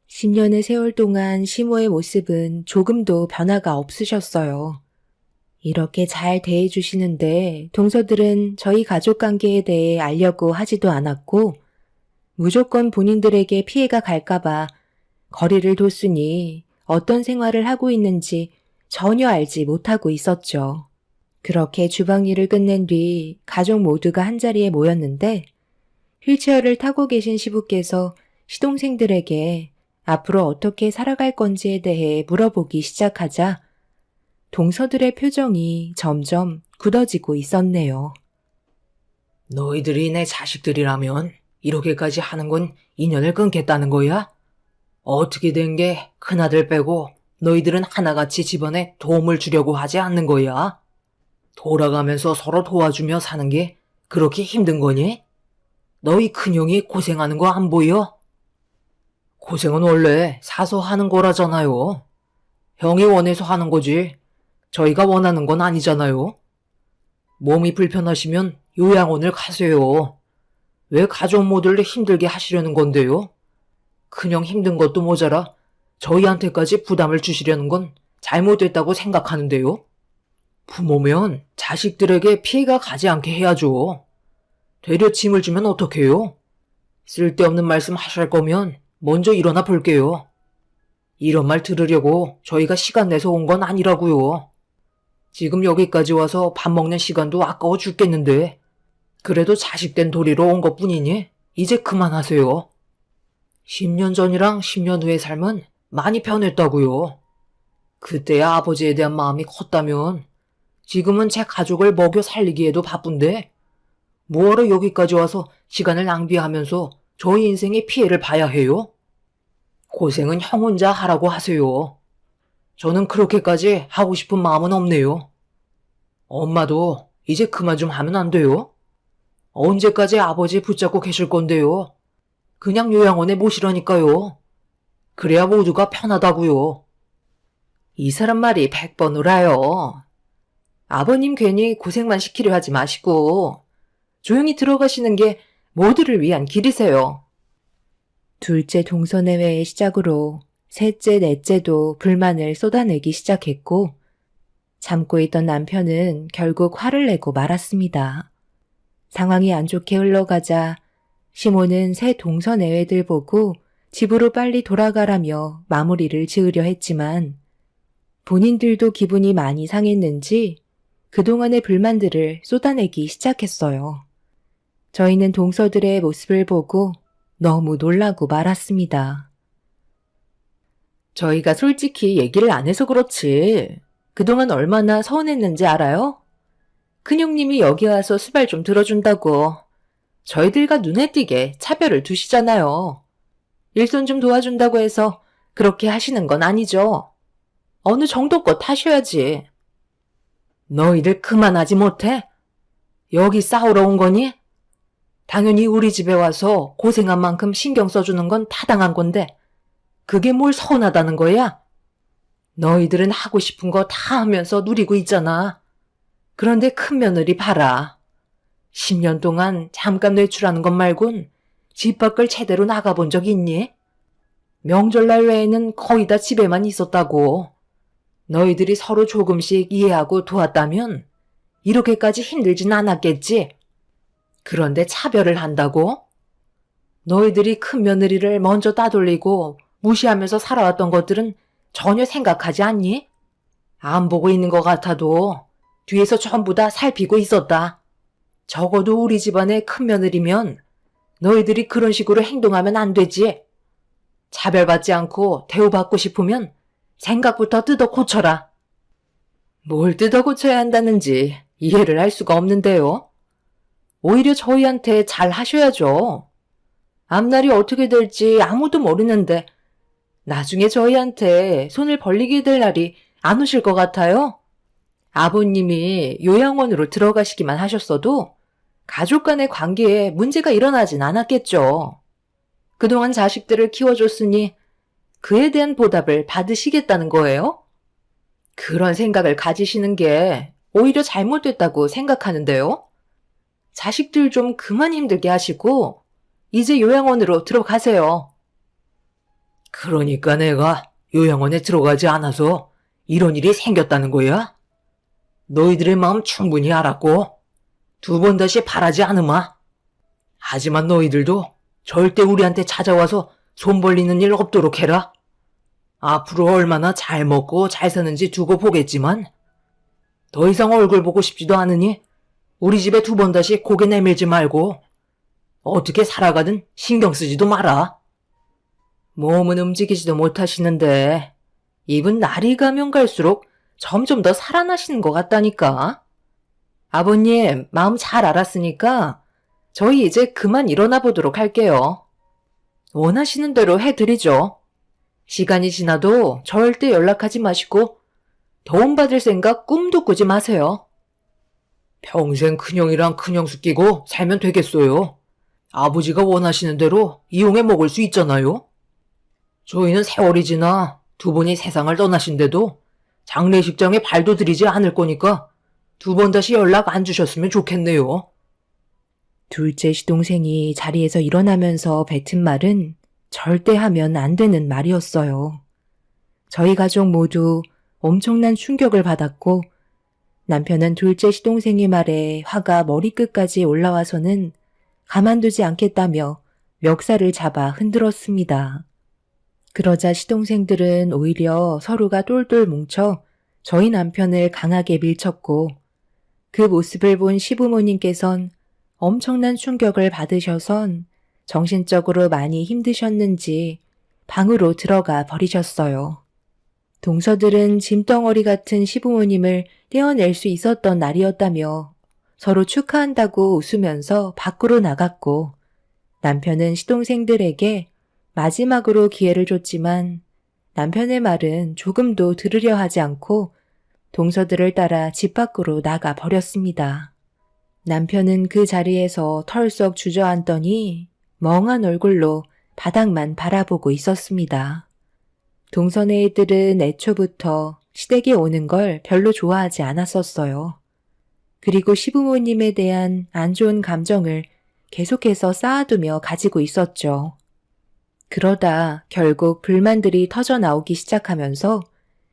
10년의 세월 동안 시모의 모습은 조금도 변화가 없으셨어요. 이렇게 잘 대해주시는데 동서들은 저희 가족 관계에 대해 알려고 하지도 않았고 무조건 본인들에게 피해가 갈까봐 거리를 뒀으니 어떤 생활을 하고 있는지 전혀 알지 못하고 있었죠. 그렇게 주방 일을 끝낸 뒤 가족 모두가 한자리에 모였는데 휠체어를 타고 계신 시부께서 시동생들에게 앞으로 어떻게 살아갈 건지에 대해 물어보기 시작하자 동서들의 표정이 점점 굳어지고 있었네요. 너희들이 내 자식들이라면 이렇게까지 하는 건 인연을 끊겠다는 거야? 어떻게 된 게 큰아들 빼고 너희들은 하나같이 집안에 도움을 주려고 하지 않는 거야? 돌아가면서 서로 도와주며 사는 게 그렇게 힘든 거니? 너희 큰형이 고생하는 거 안 보여? 고생은 원래 사서 하는 거라잖아요. 형이 원해서 하는 거지. 저희가 원하는 건 아니잖아요. 몸이 불편하시면 요양원을 가세요. 왜 가족 모두를 힘들게 하시려는 건데요? 큰형 힘든 것도 모자라 저희한테까지 부담을 주시려는 건 잘못됐다고 생각하는데요. 부모면 자식들에게 피해가 가지 않게 해야죠. 되려 짐을 주면 어떡해요? 쓸데없는 말씀 하실 거면 먼저 일어나 볼게요. 이런 말 들으려고 저희가 시간 내서 온 건 아니라고요. 지금 여기까지 와서 밥 먹는 시간도 아까워 죽겠는데 그래도 자식된 도리로 온 것뿐이니 이제 그만하세요. 10년 전이랑 10년 후의 삶은 많이 변했다고요. 그때야 아버지에 대한 마음이 컸다면 지금은 제 가족을 먹여 살리기에도 바쁜데 뭐하러 여기까지 와서 시간을 낭비하면서 저희 인생의 피해를 봐야 해요? 고생은 형 혼자 하라고 하세요. 저는 그렇게까지 하고 싶은 마음은 없네요. 엄마도 이제 그만 좀 하면 안 돼요? 언제까지 아버지 붙잡고 계실 건데요? 그냥 요양원에 모시라니까요. 그래야 모두가 편하다고요. 이 사람 말이 100번 울어요. 아버님 괜히 고생만 시키려 하지 마시고 조용히 들어가시는 게 모두를 위한 길이세요. 둘째 동서내외의 시작으로 셋째, 넷째도 불만을 쏟아내기 시작했고 참고 있던 남편은 결국 화를 내고 말았습니다. 상황이 안 좋게 흘러가자 시모는 새 동서내외들 보고 집으로 빨리 돌아가라며 마무리를 지으려 했지만 본인들도 기분이 많이 상했는지 그동안의 불만들을 쏟아내기 시작했어요. 저희는 동서들의 모습을 보고 너무 놀라고 말았습니다. 저희가 솔직히 얘기를 안 해서 그렇지. 그동안 얼마나 서운했는지 알아요? 큰형님이 여기 와서 수발 좀 들어준다고. 저희들과 눈에 띄게 차별을 두시잖아요. 일손 좀 도와준다고 해서 그렇게 하시는 건 아니죠. 어느 정도껏 하셔야지. 너희들 그만하지 못해? 여기 싸우러 온 거니? 당연히 우리 집에 와서 고생한 만큼 신경 써주는 건 타당한 건데 그게 뭘 서운하다는 거야? 너희들은 하고 싶은 거 다 하면서 누리고 있잖아. 그런데 큰 며느리 봐라. 10년 동안 잠깐 외출하는 것 말곤 집 밖을 제대로 나가본 적 있니? 명절날 외에는 거의 다 집에만 있었다고. 너희들이 서로 조금씩 이해하고 도왔다면 이렇게까지 힘들진 않았겠지? 그런데 차별을 한다고? 너희들이 큰 며느리를 먼저 따돌리고 무시하면서 살아왔던 것들은 전혀 생각하지 않니? 안 보고 있는 것 같아도 뒤에서 전부 다 살피고 있었다. 적어도 우리 집안의 큰 며느리면 너희들이 그런 식으로 행동하면 안 되지. 차별받지 않고 대우받고 싶으면 생각부터 뜯어 고쳐라. 뭘 뜯어 고쳐야 한다는지 이해를 할 수가 없는데요. 오히려 저희한테 잘 하셔야죠. 앞날이 어떻게 될지 아무도 모르는데 나중에 저희한테 손을 벌리게 될 날이 안 오실 것 같아요. 아버님이 요양원으로 들어가시기만 하셨어도 가족 간의 관계에 문제가 일어나진 않았겠죠. 그동안 자식들을 키워줬으니 그에 대한 보답을 받으시겠다는 거예요? 그런 생각을 가지시는 게 오히려 잘못됐다고 생각하는데요. 자식들 좀 그만 힘들게 하시고 이제 요양원으로 들어가세요. 그러니까 내가 요양원에 들어가지 않아서 이런 일이 생겼다는 거야? 너희들의 마음 충분히 알았고 두 번 다시 바라지 않으마. 하지만 너희들도 절대 우리한테 찾아와서 손 벌리는 일 없도록 해라. 앞으로 얼마나 잘 먹고 잘 사는지 두고 보겠지만 더 이상 얼굴 보고 싶지도 않으니 우리 집에 두 번 다시 고개 내밀지 말고 어떻게 살아가든 신경 쓰지도 마라. 몸은 움직이지도 못하시는데 입은 날이 가면 갈수록 점점 더 살아나시는 것 같다니까. 아버님 마음 잘 알았으니까 저희 이제 그만 일어나 보도록 할게요. 원하시는 대로 해드리죠. 시간이 지나도 절대 연락하지 마시고 도움받을 생각 꿈도 꾸지 마세요. 평생 큰형이랑 큰형수 끼고 살면 되겠어요. 아버지가 원하시는 대로 이용해 먹을 수 있잖아요. 저희는 세월이 지나 두 분이 세상을 떠나신데도 장례식장에 발도 들이지 않을 거니까 두 번 다시 연락 안 주셨으면 좋겠네요. 둘째 시동생이 자리에서 일어나면서 뱉은 말은 절대 하면 안 되는 말이었어요. 저희 가족 모두 엄청난 충격을 받았고 남편은 둘째 시동생의 말에 화가 머리끝까지 올라와서는 가만두지 않겠다며 멱살을 잡아 흔들었습니다. 그러자 시동생들은 오히려 서로가 똘똘 뭉쳐 저희 남편을 강하게 밀쳤고 그 모습을 본 시부모님께선 엄청난 충격을 받으셔선 정신적으로 많이 힘드셨는지 방으로 들어가 버리셨어요. 동서들은 짐덩어리 같은 시부모님을 떼어낼 수 있었던 날이었다며 서로 축하한다고 웃으면서 밖으로 나갔고 남편은 시동생들에게 마지막으로 기회를 줬지만 남편의 말은 조금도 들으려 하지 않고 동서들을 따라 집 밖으로 나가 버렸습니다. 남편은 그 자리에서 털썩 주저앉더니 멍한 얼굴로 바닥만 바라보고 있었습니다. 동선의 애들은 애초부터 시댁에 오는 걸 별로 좋아하지 않았었어요. 그리고 시부모님에 대한 안 좋은 감정을 계속해서 쌓아두며 가지고 있었죠. 그러다 결국 불만들이 터져 나오기 시작하면서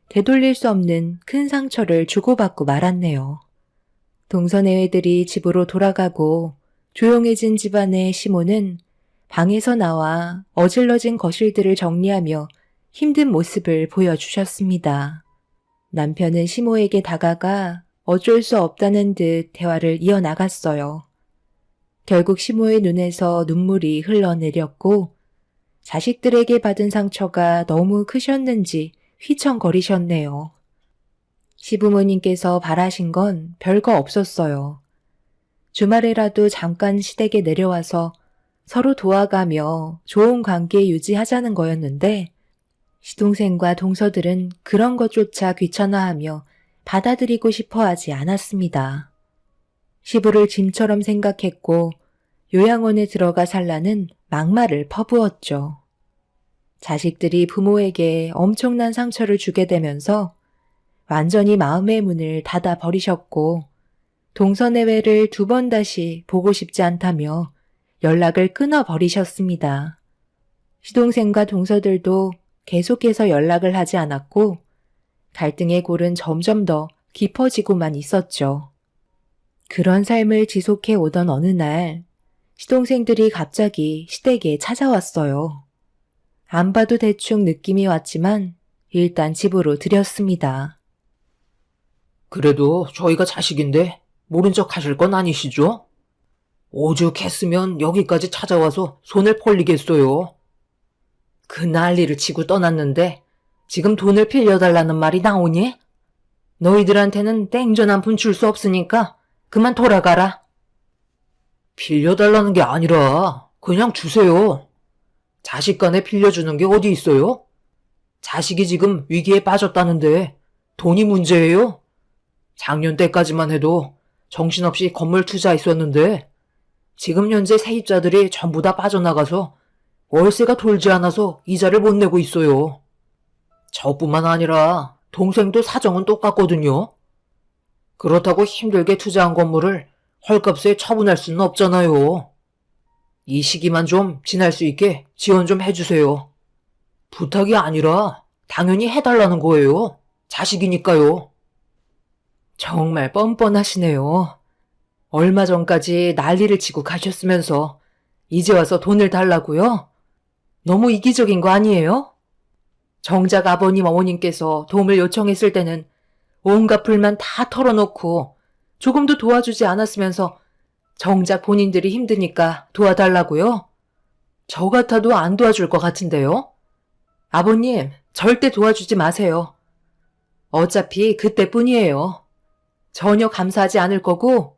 되돌릴 수 없는 큰 상처를 주고받고 말았네요. 동선의 애들이 집으로 돌아가고 조용해진 집안의 시모는 방에서 나와 어질러진 거실들을 정리하며 힘든 모습을 보여주셨습니다. 남편은 시모에게 다가가 어쩔 수 없다는 듯 대화를 이어나갔어요. 결국 시모의 눈에서 눈물이 흘러내렸고 자식들에게 받은 상처가 너무 크셨는지 휘청거리셨네요. 시부모님께서 바라신 건 별거 없었어요. 주말에라도 잠깐 시댁에 내려와서 서로 도와가며 좋은 관계 유지하자는 거였는데 시동생과 동서들은 그런 것조차 귀찮아하며 받아들이고 싶어 하지 않았습니다. 시부를 짐처럼 생각했고 요양원에 들어가 살라는 막말을 퍼부었죠. 자식들이 부모에게 엄청난 상처를 주게 되면서 완전히 마음의 문을 닫아 버리셨고 동서내외를 두 번 다시 보고 싶지 않다며 연락을 끊어 버리셨습니다. 시동생과 동서들도 계속해서 연락을 하지 않았고 갈등의 골은 점점 더 깊어지고만 있었죠. 그런 삶을 지속해 오던 어느 날 시동생들이 갑자기 시댁에 찾아왔어요. 안 봐도 대충 느낌이 왔지만 일단 집으로 들였습니다. 그래도 저희가 자식인데 모른 척 하실 건 아니시죠? 오죽했으면 여기까지 찾아와서 손을 벌리겠어요. 그 난리를 치고 떠났는데 지금 돈을 빌려달라는 말이 나오니? 너희들한테는 땡전 한 푼 줄 수 없으니까 그만 돌아가라. 빌려달라는 게 아니라 그냥 주세요. 자식 간에 빌려주는 게 어디 있어요? 자식이 지금 위기에 빠졌다는데 돈이 문제예요? 작년 때까지만 해도 정신없이 건물 투자했었는데 지금 현재 세입자들이 전부 다 빠져나가서 월세가 돌지 않아서 이자를 못 내고 있어요. 저뿐만 아니라 동생도 사정은 똑같거든요. 그렇다고 힘들게 투자한 건물을 헐값에 처분할 수는 없잖아요. 이 시기만 좀 지날 수 있게 지원 좀 해주세요. 부탁이 아니라 당연히 해달라는 거예요. 자식이니까요. 정말 뻔뻔하시네요. 얼마 전까지 난리를 치고 가셨으면서 이제 와서 돈을 달라고요? 너무 이기적인 거 아니에요? 정작 아버님 어머님께서 도움을 요청했을 때는 온갖 불만 다 털어놓고 조금도 도와주지 않았으면서 정작 본인들이 힘드니까 도와달라고요? 저 같아도 안 도와줄 것 같은데요? 아버님, 절대 도와주지 마세요. 어차피 그때뿐이에요. 전혀 감사하지 않을 거고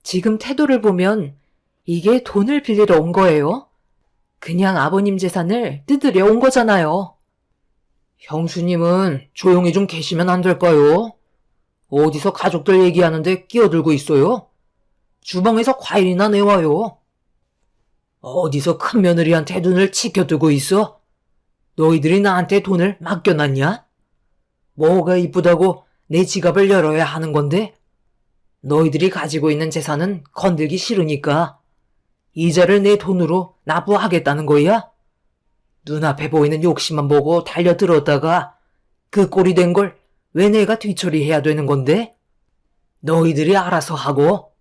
지금 태도를 보면 이게 돈을 빌리러 온 거예요. 그냥 아버님 재산을 뜯으려 온 거잖아요. 형수님은 조용히 좀 계시면 안 될까요? 어디서 가족들 얘기하는데 끼어들고 있어요? 주방에서 과일이나 내와요. 어디서 큰 며느리한테 눈을 치켜두고 있어? 너희들이 나한테 돈을 맡겨놨냐? 뭐가 이쁘다고 내 지갑을 열어야 하는 건데? 너희들이 가지고 있는 재산은 건들기 싫으니까 이자를 내 돈으로 납부하겠다는 거야? 눈앞에 보이는 욕심만 보고 달려들었다가 그 꼴이 된 걸 왜 내가 뒤처리해야 되는 건데? 너희들이 알아서 하고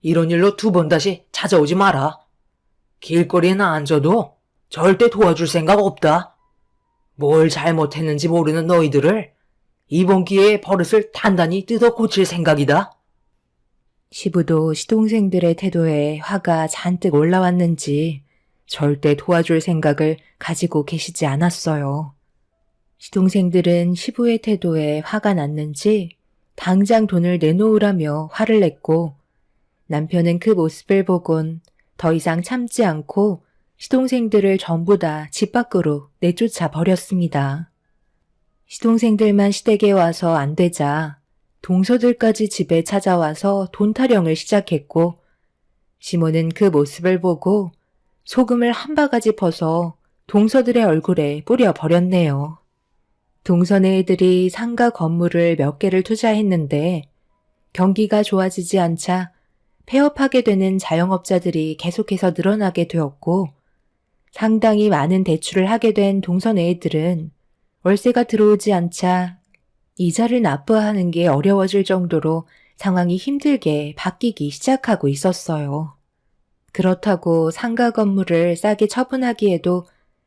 이런 일로 두 번 다시 찾아오지 마라. 길거리에 나 앉아도 절대 도와줄 생각 없다. 뭘 잘못했는지 모르는 너희들을 이번 기회에 버릇을 단단히 뜯어 고칠 생각이다. 시부도 시동생들의 태도에 화가 잔뜩 올라왔는지 절대 도와줄 생각을 가지고 계시지 않았어요. 시동생들은 시부의 태도에 화가 났는지 당장 돈을 내놓으라며 화를 냈고 남편은 그 모습을 보곤 더 이상 참지 않고 시동생들을 전부 다 집 밖으로 내쫓아 버렸습니다. 시동생들만 시댁에 와서 안 되자 동서들까지 집에 찾아와서 돈 타령을 시작했고 시모는 그 모습을 보고 소금을 한 바가지 퍼서 동서들의 얼굴에 뿌려 버렸네요. 동서네 애들이 상가 건물을 몇 개를 투자했는데 경기가 좋아지지 않자 폐업하게 되는 자영업자들이 계속해서 늘어나게 되었고 상당히 많은 대출을 하게 된 동서네 애들은 월세가 들어오지 않자 이자를 납부하는 게 어려워질 정도로 상황이 힘들게 바뀌기 시작하고 있었어요. 그렇다고 상가 건물을 싸게 처분하기에도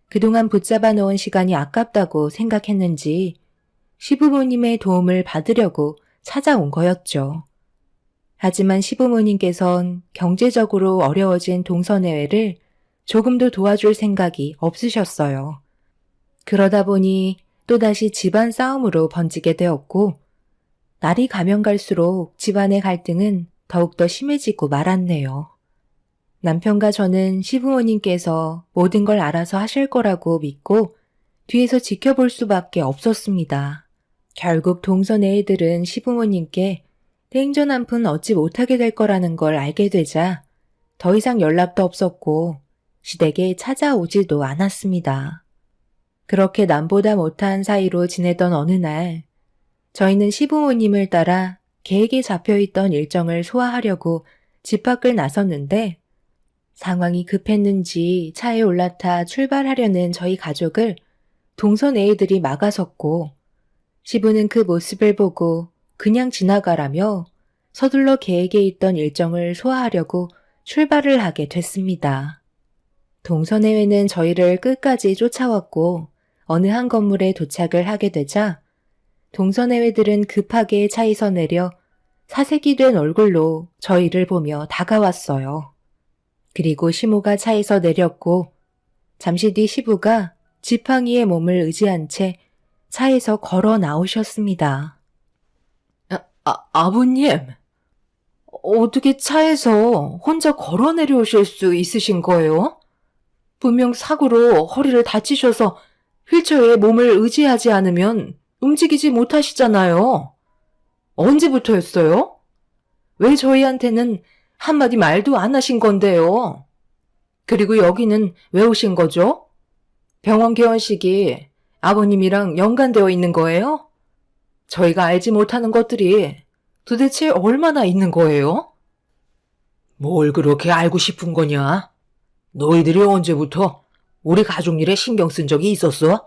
그동안 붙잡아 놓은 시간이 아깝다고 생각했는지 시부모님의 도움을 받으려고 찾아온 거였죠. 하지만 시부모님께선 경제적으로 어려워진 동서내외를 조금도 도와줄 생각이 없으셨어요. 그러다 보니 또다시 집안 싸움으로 번지게 되었고 날이 가면 갈수록 집안의 갈등은 더욱더 심해지고 말았네요. 남편과 저는 시부모님께서 모든 걸 알아서 하실 거라고 믿고 뒤에서 지켜볼 수밖에 없었습니다. 결국 동서네 애들은 시부모님께 땡전 한 푼 얻지 못하게 될 거라는 걸 알게 되자 더 이상 연락도 없었고 시댁에 찾아오지도 않았습니다. 그렇게 남보다 못한 사이로 지내던 어느 날 저희는 시부모님을 따라 계획에 잡혀있던 일정을 소화하려고 집 밖을 나섰는데 상황이 급했는지 차에 올라타 출발하려는 저희 가족을 동선 애들이 막아섰고 시부는 그 모습을 보고 그냥 지나가라며 서둘러 계획에 있던 일정을 소화하려고 출발을 하게 됐습니다. 동서내외는 저희를 끝까지 쫓아왔고 어느 한 건물에 도착을 하게 되자 동서내외들은 급하게 차에서 내려 사색이 된 얼굴로 저희를 보며 다가왔어요. 그리고 시모가 차에서 내렸고 잠시 뒤 시부가 지팡이의 몸을 의지한 채 차에서 걸어 나오셨습니다. 아버님, 어떻게 차에서 혼자 걸어 내려오실 수 있으신 거예요? 분명 사고로 허리를 다치셔서 휠체어에 몸을 의지하지 않으면 움직이지 못하시잖아요. 언제부터였어요? 왜 저희한테는 한마디 말도 안 하신 건데요? 그리고 여기는 왜 오신 거죠? 병원 개원식이 아버님이랑 연관되어 있는 거예요? 저희가 알지 못하는 것들이 도대체 얼마나 있는 거예요? 뭘 그렇게 알고 싶은 거냐? 너희들이 언제부터 우리 가족 일에 신경 쓴 적이 있었어?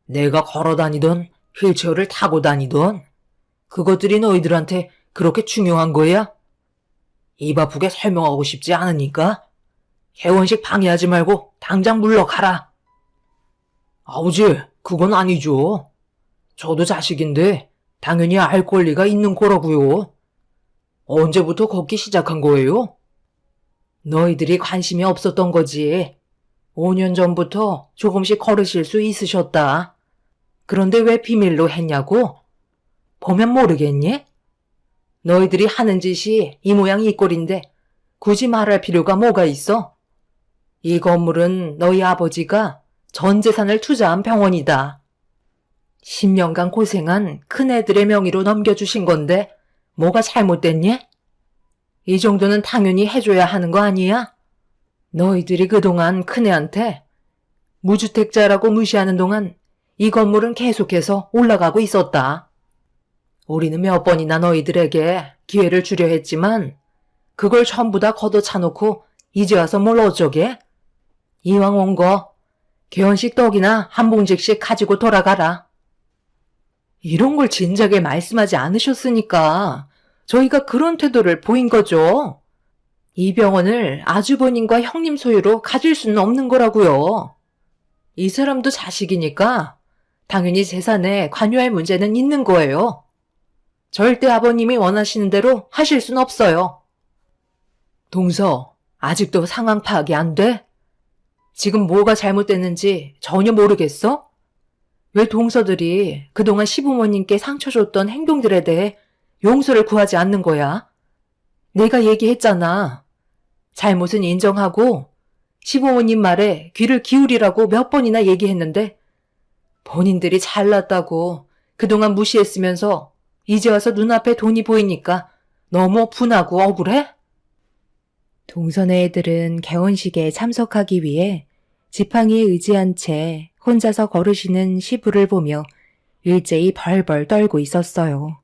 내가 걸어 다니던 휠체어를 타고 다니던 그것들이 너희들한테 그렇게 중요한 거야? 입 아프게 설명하고 싶지 않으니까 개원식 방해하지 말고 당장 물러가라. 아버지, 그건 아니죠. 저도 자식인데 당연히 알 권리가 있는 거라고요. 언제부터 걷기 시작한 거예요? 너희들이 관심이 없었던 거지. 5년 전부터 조금씩 걸으실 수 있으셨다. 그런데 왜 비밀로 했냐고? 보면 모르겠니? 너희들이 하는 짓이 이 모양 이 꼴인데 굳이 말할 필요가 뭐가 있어? 이 건물은 너희 아버지가 전 재산을 투자한 병원이다. 10년간 고생한 큰애들의 명의로 넘겨주신 건데 뭐가 잘못됐니? 이 정도는 당연히 해줘야 하는 거 아니야? 너희들이 그동안 큰애한테 무주택자라고 무시하는 동안 이 건물은 계속해서 올라가고 있었다. 우리는 몇 번이나 너희들에게 기회를 주려 했지만 그걸 전부 다 걷어차놓고 이제 와서 뭘 어쩌게? 이왕 온 거 개원식 떡이나 한 봉지씩 가지고 돌아가라. 이런 걸 진작에 말씀하지 않으셨으니까 저희가 그런 태도를 보인 거죠. 이 병원을 아주버님과 형님 소유로 가질 수는 없는 거라고요. 이 사람도 자식이니까 당연히 재산에 관여할 문제는 있는 거예요. 절대 아버님이 원하시는 대로 하실 순 없어요. 동서, 아직도 상황 파악이 안 돼? 지금 뭐가 잘못됐는지 전혀 모르겠어? 왜 동서들이 그동안 시부모님께 상처 줬던 행동들에 대해 용서를 구하지 않는 거야? 내가 얘기했잖아. 잘못은 인정하고 시부모님 말에 귀를 기울이라고 몇 번이나 얘기했는데 본인들이 잘났다고 그동안 무시했으면서 이제 와서 눈앞에 돈이 보이니까 너무 분하고 억울해? 동선의 애들은 개원식에 참석하기 위해 지팡이에 의지한 채 혼자서 걸으시는 시부를 보며 일제히 벌벌 떨고 있었어요.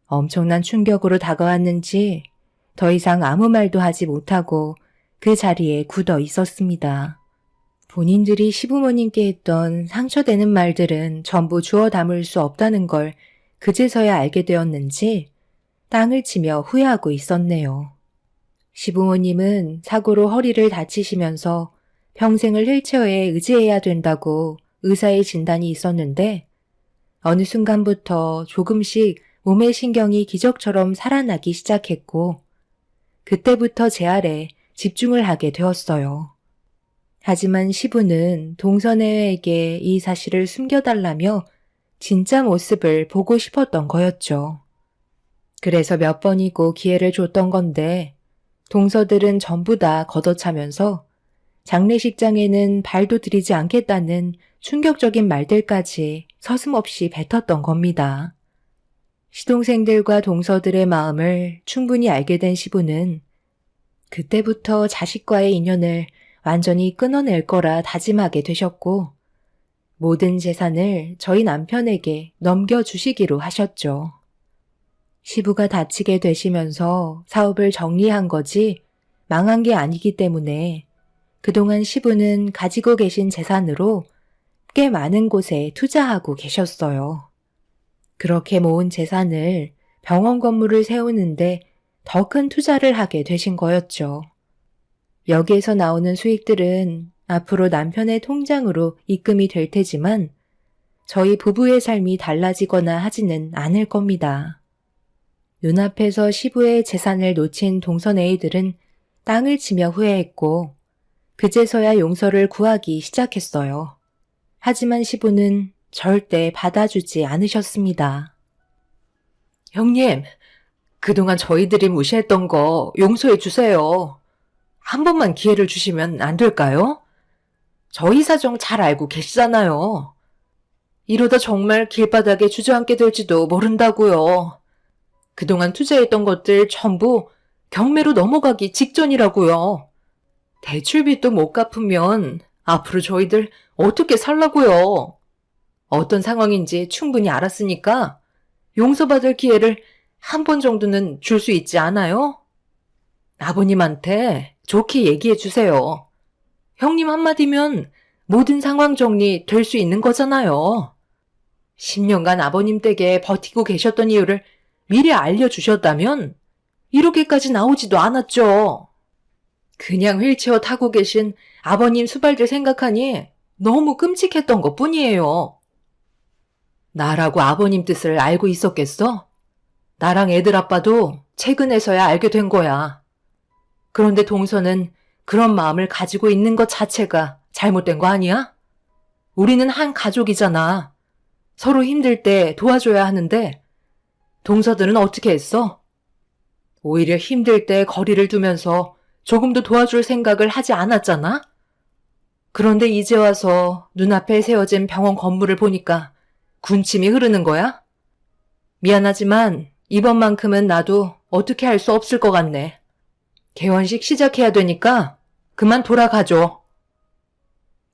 엄청난 충격으로 다가왔는지 더 이상 아무 말도 하지 못하고 그 자리에 굳어 있었습니다. 본인들이 시부모님께 했던 상처되는 말들은 전부 주워 담을 수 없다는 걸 그제서야 알게 되었는지 땅을 치며 후회하고 있었네요. 시부모님은 사고로 허리를 다치시면서 평생을 휠체어에 의지해야 된다고 의사의 진단이 있었는데 어느 순간부터 조금씩 몸의 신경이 기적처럼 살아나기 시작했고 그때부터 제 아래 집중을 하게 되었어요. 하지만 시부는 동선애에게 이 사실을 숨겨달라며 진짜 모습을 보고 싶었던 거였죠. 그래서 몇 번이고 기회를 줬던 건데 동서들은 전부 다 걷어차면서 장례식장에는 발도 들이지 않겠다는 충격적인 말들까지 서슴없이 뱉었던 겁니다. 시동생들과 동서들의 마음을 충분히 알게 된 시부는 그때부터 자식과의 인연을 완전히 끊어낼 거라 다짐하게 되셨고 모든 재산을 저희 남편에게 넘겨주시기로 하셨죠. 시부가 다치게 되시면서 사업을 정리한 거지 망한 게 아니기 때문에 그동안 시부는 가지고 계신 재산으로 꽤 많은 곳에 투자하고 계셨어요. 그렇게 모은 재산을 병원 건물을 세우는데 더 큰 투자를 하게 되신 거였죠. 여기에서 나오는 수익들은 앞으로 남편의 통장으로 입금이 될 테지만 저희 부부의 삶이 달라지거나 하지는 않을 겁니다. 눈앞에서 시부의 재산을 놓친 동선애이들은 땅을 치며 후회했고 그제서야 용서를 구하기 시작했어요. 하지만 시부는 절대 받아주지 않으셨습니다. 형님, 그동안 저희들이 무시했던 거 용서해 주세요. 한 번만 기회를 주시면 안 될까요? 저희 사정 잘 알고 계시잖아요. 이러다 정말 길바닥에 주저앉게 될지도 모른다고요. 그동안 투자했던 것들 전부 경매로 넘어가기 직전이라고요. 대출빚도 못 갚으면 앞으로 저희들 어떻게 살라고요? 어떤 상황인지 충분히 알았으니까 용서받을 기회를 한 번 정도는 줄 수 있지 않아요? 아버님한테 좋게 얘기해 주세요. 형님 한마디면 모든 상황 정리 될 수 있는 거잖아요. 10년간 아버님 댁에 버티고 계셨던 이유를 미리 알려주셨다면 이렇게까지 나오지도 않았죠. 그냥 휠체어 타고 계신 아버님 수발들 생각하니 너무 끔찍했던 것 뿐이에요. 나라고 아버님 뜻을 알고 있었겠어? 나랑 애들 아빠도 최근에서야 알게 된 거야. 그런데 동서는 그런 마음을 가지고 있는 것 자체가 잘못된 거 아니야? 우리는 한 가족이잖아. 서로 힘들 때 도와줘야 하는데 동서들은 어떻게 했어? 오히려 힘들 때 거리를 두면서 조금도 도와줄 생각을 하지 않았잖아? 그런데 이제 와서 눈앞에 세워진 병원 건물을 보니까 군침이 흐르는 거야? 미안하지만 이번만큼은 나도 어떻게 할 수 없을 것 같네. 개원식 시작해야 되니까 그만 돌아가죠.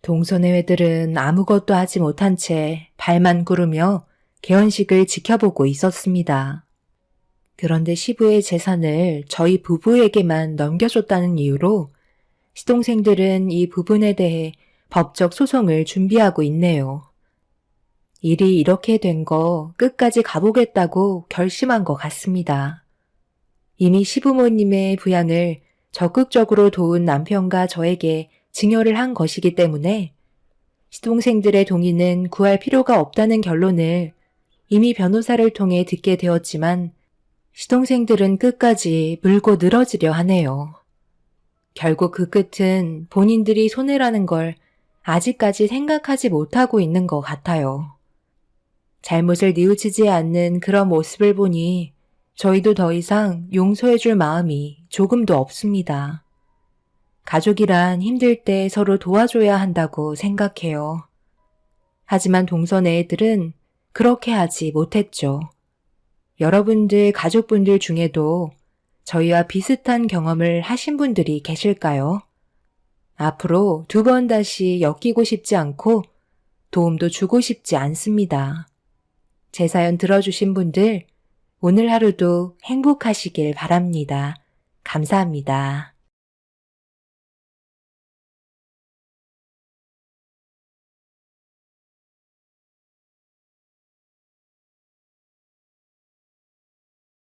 동선의 외들은 아무것도 하지 못한 채 발만 구르며 개원식을 지켜보고 있었습니다. 그런데 시부의 재산을 저희 부부에게만 넘겨줬다는 이유로 시동생들은 이 부분에 대해 법적 소송을 준비하고 있네요. 일이 이렇게 된 거 끝까지 가보겠다고 결심한 것 같습니다. 이미 시부모님의 부양을 적극적으로 도운 남편과 저에게 증여를 한 것이기 때문에 시동생들의 동의는 구할 필요가 없다는 결론을 이미 변호사를 통해 듣게 되었지만 시동생들은 끝까지 물고 늘어지려 하네요. 결국 그 끝은 본인들이 손해라는 걸 아직까지 생각하지 못하고 있는 것 같아요. 잘못을 뉘우치지 않는 그런 모습을 보니 저희도 더 이상 용서해줄 마음이 조금도 없습니다. 가족이란 힘들 때 서로 도와줘야 한다고 생각해요. 하지만 동선의 애들은 그렇게 하지 못했죠. 여러분들 가족분들 중에도 저희와 비슷한 경험을 하신 분들이 계실까요? 앞으로 2번 다시 엮이고 싶지 않고 도움도 주고 싶지 않습니다. 제 사연 들어주신 분들 오늘 하루도 행복하시길 바랍니다. 감사합니다.